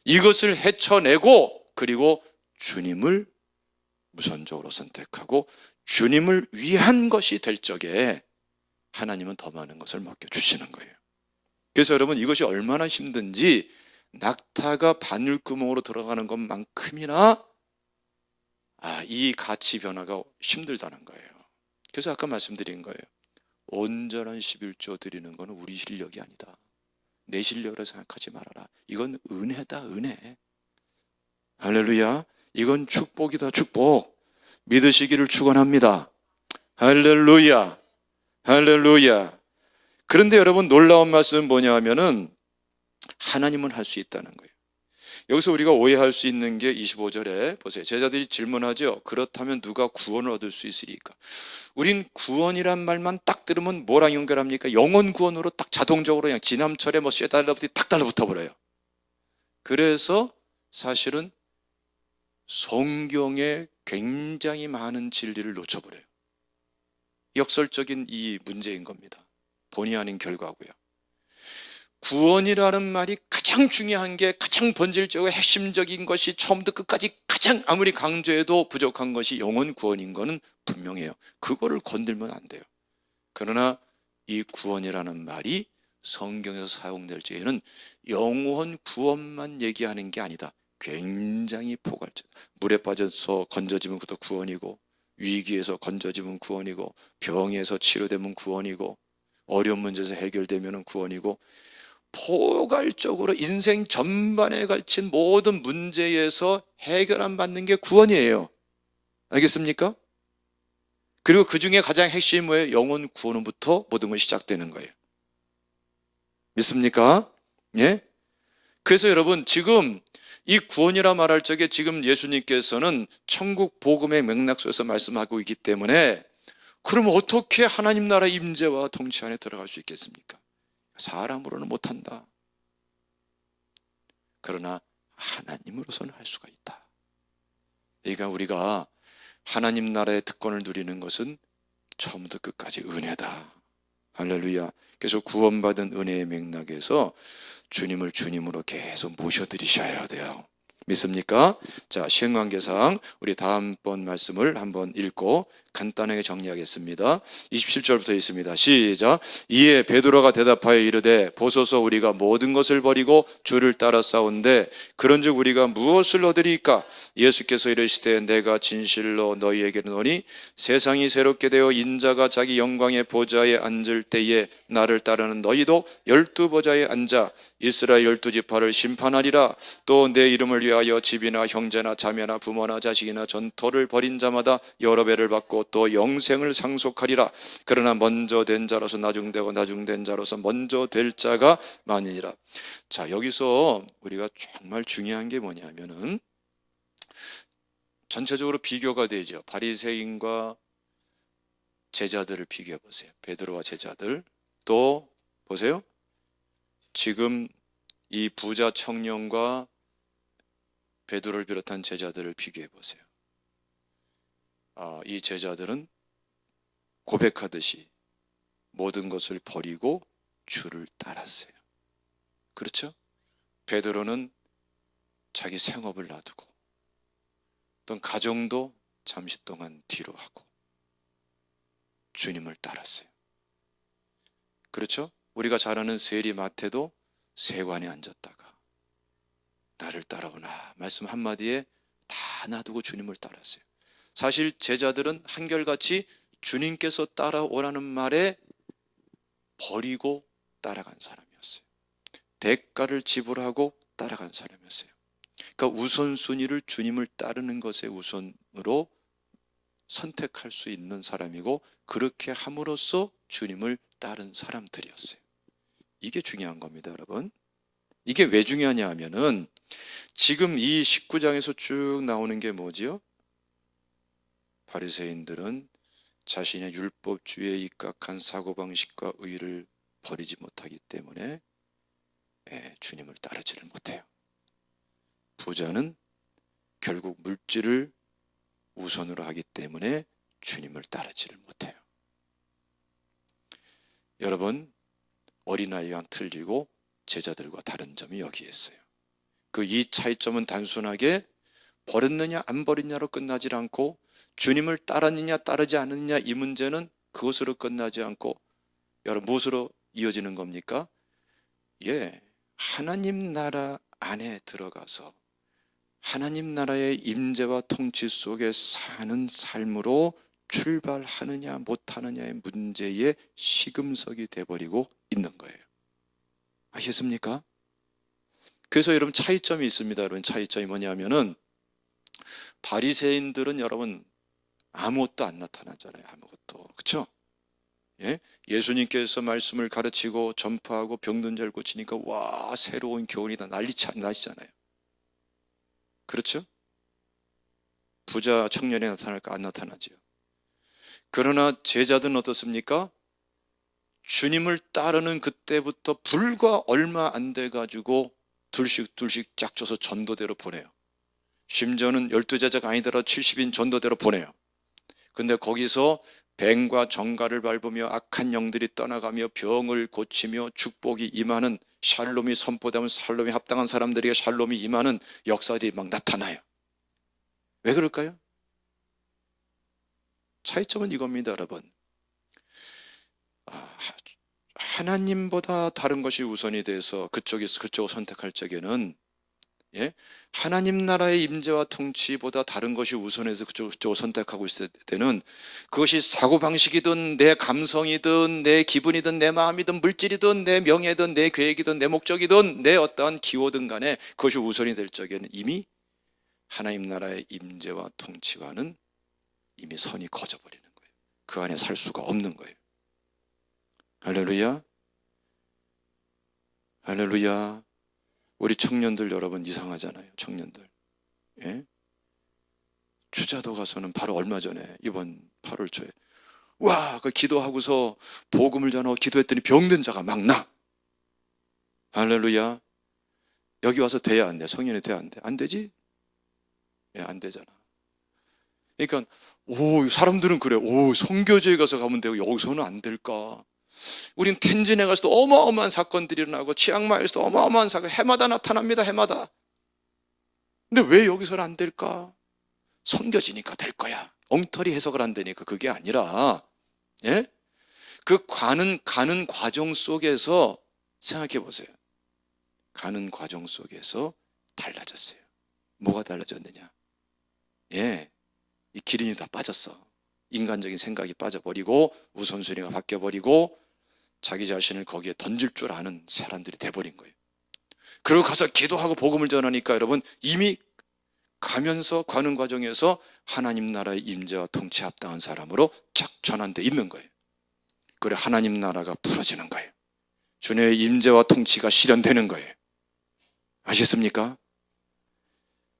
이것을 헤쳐내고, 그리고 주님을 우선적으로 선택하고 주님을 위한 것이 될 적에 하나님은 더 많은 것을 맡겨주시는 거예요. 그래서 여러분, 이것이 얼마나 힘든지 낙타가 바늘구멍으로 들어가는 것만큼이나 이 가치 변화가 힘들다는 거예요. 그래서 아까 말씀드린 거예요. 온전한 11조 드리는 것은 우리 실력이 아니다. 내 실력으로 생각하지 말아라. 이건 은혜다, 은혜. 할렐루야. 이건 축복이다, 축복. 믿으시기를 축원합니다. 할렐루야. 할렐루야. 그런데 여러분, 놀라운 말씀은 뭐냐 하면은 하나님은 할 수 있다는 거예요. 여기서 우리가 오해할 수 있는 게 25절에 보세요. 제자들이 질문하죠. 그렇다면 누가 구원을 얻을 수 있으리까? 우린 구원이란 말만 딱 들으면 뭐랑 연결합니까? 영혼 구원으로 딱 자동적으로 그냥 지남철에 뭐 쇠 달라붙이 탁 달라붙어 버려요. 그래서 사실은 성경에 굉장히 많은 진리를 놓쳐버려요. 역설적인 이 문제인 겁니다. 본의 아닌 결과고요. 구원이라는 말이 가장 중요한 게, 가장 본질적이고 핵심적인 것이 처음부터 끝까지 가장 아무리 강조해도 부족한 것이 영혼 구원인 거는 분명해요. 그거를 건들면 안 돼요. 그러나 이 구원이라는 말이 성경에서 사용될 적에는 영혼 구원만 얘기하는 게 아니다. 굉장히 포괄적. 물에 빠져서 건져지면 그것도 구원이고, 위기에서 건져지면 구원이고, 병에서 치료되면 구원이고, 어려운 문제에서 해결되면 구원이고, 포괄적으로 인생 전반에 걸친 모든 문제에서 해결 안 받는 게 구원이에요. 알겠습니까? 그리고 그 중에 가장 핵심이 뭐예요? 영혼 구원부터 모든 것이 시작되는 거예요. 믿습니까? 예? 그래서 여러분, 지금 이 구원이라 말할 적에 지금 예수님께서는 천국 복음의 맥락 속에서 말씀하고 있기 때문에, 그럼 어떻게 하나님 나라 임재와 통치 안에 들어갈 수 있겠습니까? 사람으로는 못한다. 그러나 하나님으로서는 할 수가 있다. 그러니까 우리가 하나님 나라의 특권을 누리는 것은 처음부터 끝까지 은혜다. 할렐루야. 그래서 구원받은 은혜의 맥락에서 주님을 주님으로 계속 모셔드리셔야 돼요. 믿습니까? 자, 시행관계상 우리 다음번 말씀을 한번 읽고 간단하게 정리하겠습니다. 27절부터 있습니다. 시작. 이에 베드로가 대답하여 이르되 보소서 우리가 모든 것을 버리고 주를 따라 싸운데 그런즉 우리가 무엇을 얻으리까? 예수께서 이르시되 내가 진실로 너희에게 이르노니 세상이 새롭게 되어 인자가 자기 영광의 보좌에 앉을 때에 나를 따르는 너희도 12보좌에 앉아 이스라엘 12지파를 심판하리라. 또 내 이름을 위하여 집이나 형제나 자매나 부모나 자식이나 전토를 벌인 자마다 여러 배를 받고 또 영생을 상속하리라. 그러나 먼저 된 자로서 나중되고 나중된 자로서 먼저 될 자가 많으니라. 자, 여기서 우리가 정말 중요한 게 뭐냐면은 전체적으로 비교가 되죠. 바리새인과 제자들을 비교해 보세요. 베드로와 제자들. 또 보세요. 지금 이 부자 청년과 베드로를 비롯한 제자들을 비교해 보세요. 이 제자들은 고백하듯이 모든 것을 버리고 주를 따랐어요. 그렇죠? 베드로는 자기 생업을 놔두고 또 가정도 잠시 동안 뒤로 하고 주님을 따랐어요. 그렇죠? 우리가 잘 아는 세리마태도 세관에 앉았다가 나를 따라오나 말씀 한마디에 다 놔두고 주님을 따랐어요. 사실 제자들은 한결같이 주님께서 따라오라는 말에 버리고 따라간 사람이었어요. 대가를 지불하고 따라간 사람이었어요. 그러니까 우선순위를 주님을 따르는 것의 우선으로 선택할 수 있는 사람이고, 그렇게 함으로써 주님을 따른 사람들이었어요. 이게 중요한 겁니다, 여러분. 이게 왜 중요하냐 하면은 지금 이 19장에서 쭉 나오는 게 뭐지요? 바리새인들은 자신의 율법주의에 입각한 사고방식과 의를 버리지 못하기 때문에 주님을 따르지를 못해요. 부자는 결국 물질을 우선으로 하기 때문에 주님을 따르지를 못해요. 여러분, 어린아이와 틀리고 제자들과 다른 점이 여기에 있어요. 이 차이점은 단순하게 버렸느냐 안 버렸냐로 끝나지 않고, 주님을 따랐느냐 따르지 않느냐 이 문제는 그것으로 끝나지 않고, 여러분 무엇으로 이어지는 겁니까? 하나님 나라 안에 들어가서 하나님 나라의 임재와 통치 속에 사는 삶으로 출발하느냐 못하느냐의 문제의 시금석이 돼버리고 있는 거예요. 아시겠습니까? 그래서 여러분 차이점이 있습니다. 여러분 차이점이 뭐냐면은 바리새인들은 여러분 아무것도 안 나타나잖아요. 아무것도. 그렇죠? 예수님께서 말씀을 가르치고 전파하고 병든 자를 고치니까 와 새로운 교훈이다 난리잖아요. 그렇죠? 부자 청년이 나타날까? 안 나타나지요. 그러나 제자들은 어떻습니까? 주님을 따르는 그때부터 불과 얼마 안 돼가지고 둘씩 짝져서 전도대로 보내요. 심지어는 12제자가 아니더라도 70인 전도대로 보내요. 근데 거기서 뱀과 정갈을 밟으며 악한 영들이 떠나가며 병을 고치며 축복이 임하는, 샬롬이 선포되면 샬롬이 합당한 사람들에게 샬롬이 임하는 역사들이 막 나타나요. 왜 그럴까요? 차이점은 이겁니다, 여러분. 하나님보다 다른 것이 우선이 돼서 그쪽을 선택할 적에는, 하나님 나라의 임재와 통치보다 다른 것이 우선해서 그쪽을 선택하고 있을 때는 그것이 사고방식이든 내 감성이든 내 기분이든 내 마음이든 물질이든 내 명예든 내 계획이든 내 목적이든 내 어떠한 기호든 간에 그것이 우선이 될 적에는 이미 하나님 나라의 임재와 통치와는 이미 선이 커져버리는 거예요. 그 안에 살 수가 없는 거예요. 할렐루야, 할렐루야. 우리 청년들 여러분 이상하잖아요. 청년들, 주자도 가서는 바로 얼마 전에 이번 8월 초에 그 기도하고서 복음을 전하고 기도했더니 병든 자가 막 나. 할렐루야. 여기 와서 돼야 안 돼? 성년이 돼야 안 돼? 안 되지? 안 되잖아. 그러니까 사람들은 그래. 선교지에 가서 가면 되고 여기서는 안 될까? 우린 텐진에 가서도 어마어마한 사건들이 일어나고 치앙마이에서도 어마어마한 사건 해마다 나타납니다. 해마다. 근데 왜 여기서는 안 될까? 선교지니까 될 거야. 엉터리 해석을 한다니까. 그게 아니라 그 가는 과정 속에서 생각해 보세요. 가는 과정 속에서 달라졌어요. 뭐가 달라졌느냐? 이 기린이 다 빠졌어. 인간적인 생각이 빠져버리고 우선순위가 바뀌어버리고 자기 자신을 거기에 던질 줄 아는 사람들이 돼버린 거예요. 그리고 가서 기도하고 복음을 전하니까 여러분 이미 가면서 가는 과정에서 하나님 나라의 임재와 통치 합당한 사람으로 쫙 전환되어 있는 거예요. 그래 하나님 나라가 풀어지는 거예요. 주님의 임재와 통치가 실현되는 거예요. 아시겠습니까?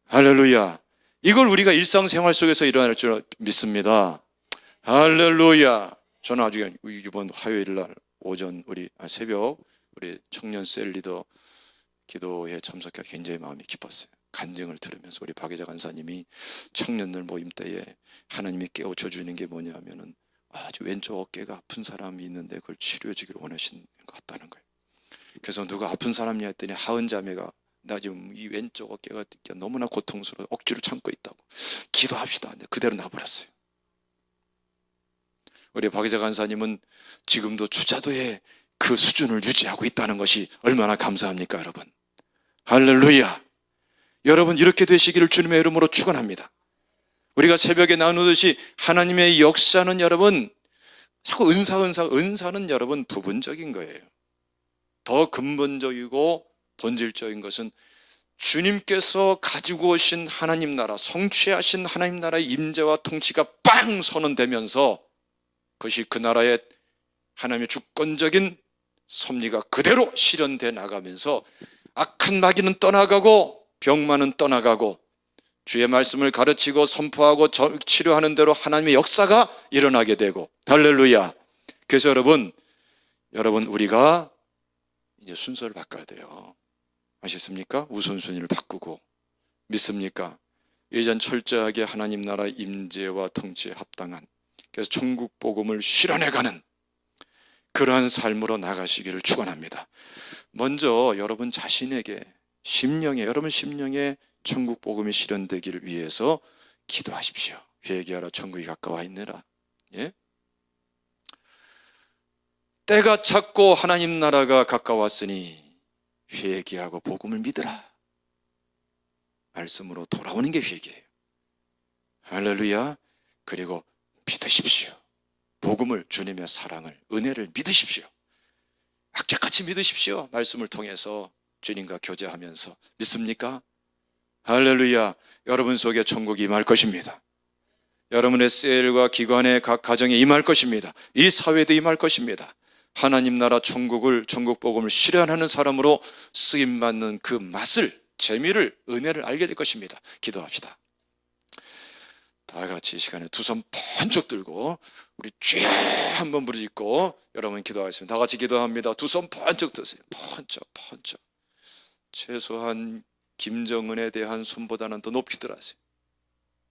할렐루야. 이걸 우리가 일상생활 속에서 일어날 줄 믿습니다. 할렐루야. 저는 아주 이번 화요일 날 오전 새벽 우리 청년 셀 리더 기도에 참석해 굉장히 마음이 기뻤어요. 간증을 들으면서 우리 박혜자 간사님이 청년들 모임 때에 하나님이 깨우쳐 주는 게 뭐냐 하면은 아주 왼쪽 어깨가 아픈 사람이 있는데 그걸 치료해 주기를 원하시는 것 같다는 거예요. 그래서 누가 아픈 사람이냐 했더니 하은 자매가 나 지금 이 왼쪽 어깨가 너무나 고통스러워 억지로 참고 있다고 기도합시다. 그대로 놔버렸어요. 우리 박혜자 간사님은 지금도 주자도의 그 수준을 유지하고 있다는 것이 얼마나 감사합니까, 여러분? 할렐루야. 여러분 이렇게 되시기를 주님의 이름으로 축원합니다. 우리가 새벽에 나누듯이 하나님의 역사는 여러분 자꾸 은사는 여러분 부분적인 거예요. 더 근본적이고 본질적인 것은 주님께서 가지고 오신 하나님 나라, 성취하신 하나님 나라의 임재와 통치가 빵 선언되면서 그것이 그 나라의 하나님의 주권적인 섭리가 그대로 실현돼 나가면서 악한 마귀는 떠나가고 병만은 떠나가고 주의 말씀을 가르치고 선포하고 치료하는 대로 하나님의 역사가 일어나게 되고 할렐루야. 그래서 여러분 우리가 이제 순서를 바꿔야 돼요. 아시겠습니까? 우선순위를 바꾸고 믿습니까? 예전 철저하게 하나님 나라 임재와 통치에 합당한 그래서 천국 복음을 실현해가는 그러한 삶으로 나가시기를 축원합니다. 먼저 여러분 자신에게 여러분 심령에 천국 복음이 실현되기를 위해서 기도하십시오. 회개하라 천국이 가까워 있느라. 때가 찼고 하나님 나라가 가까웠으니 회개하고 복음을 믿으라. 말씀으로 돌아오는 게 회개예요. 할렐루야. 그리고 믿으십시오. 복음을, 주님의 사랑을, 은혜를 믿으십시오. 악착같이 믿으십시오. 말씀을 통해서 주님과 교제하면서 믿습니까? 할렐루야. 여러분 속에 천국이 임할 것입니다. 여러분의 셀과 기관의 각 가정에 임할 것입니다. 이 사회도 임할 것입니다. 하나님 나라 천국 복음을 실현하는 사람으로 쓰임받는 그 맛을 재미를, 은혜를 알게 될 것입니다. 기도합시다. 다 같이 이 시간에 두 손 번쩍 들고 우리 주여 한번 부르짖고 여러분 기도하겠습니다. 다 같이 기도합니다. 두 손 번쩍 드세요. 번쩍. 최소한 김정은에 대한 손보다는 더 높이 들어야지.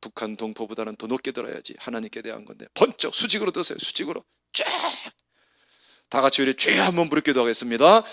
북한 동포보다는 더 높게 들어야지. 하나님께 대한 건데 번쩍 수직으로 드세요. 수직으로 쫙. 다 같이 우리 주여 한번 부르기도 하겠습니다.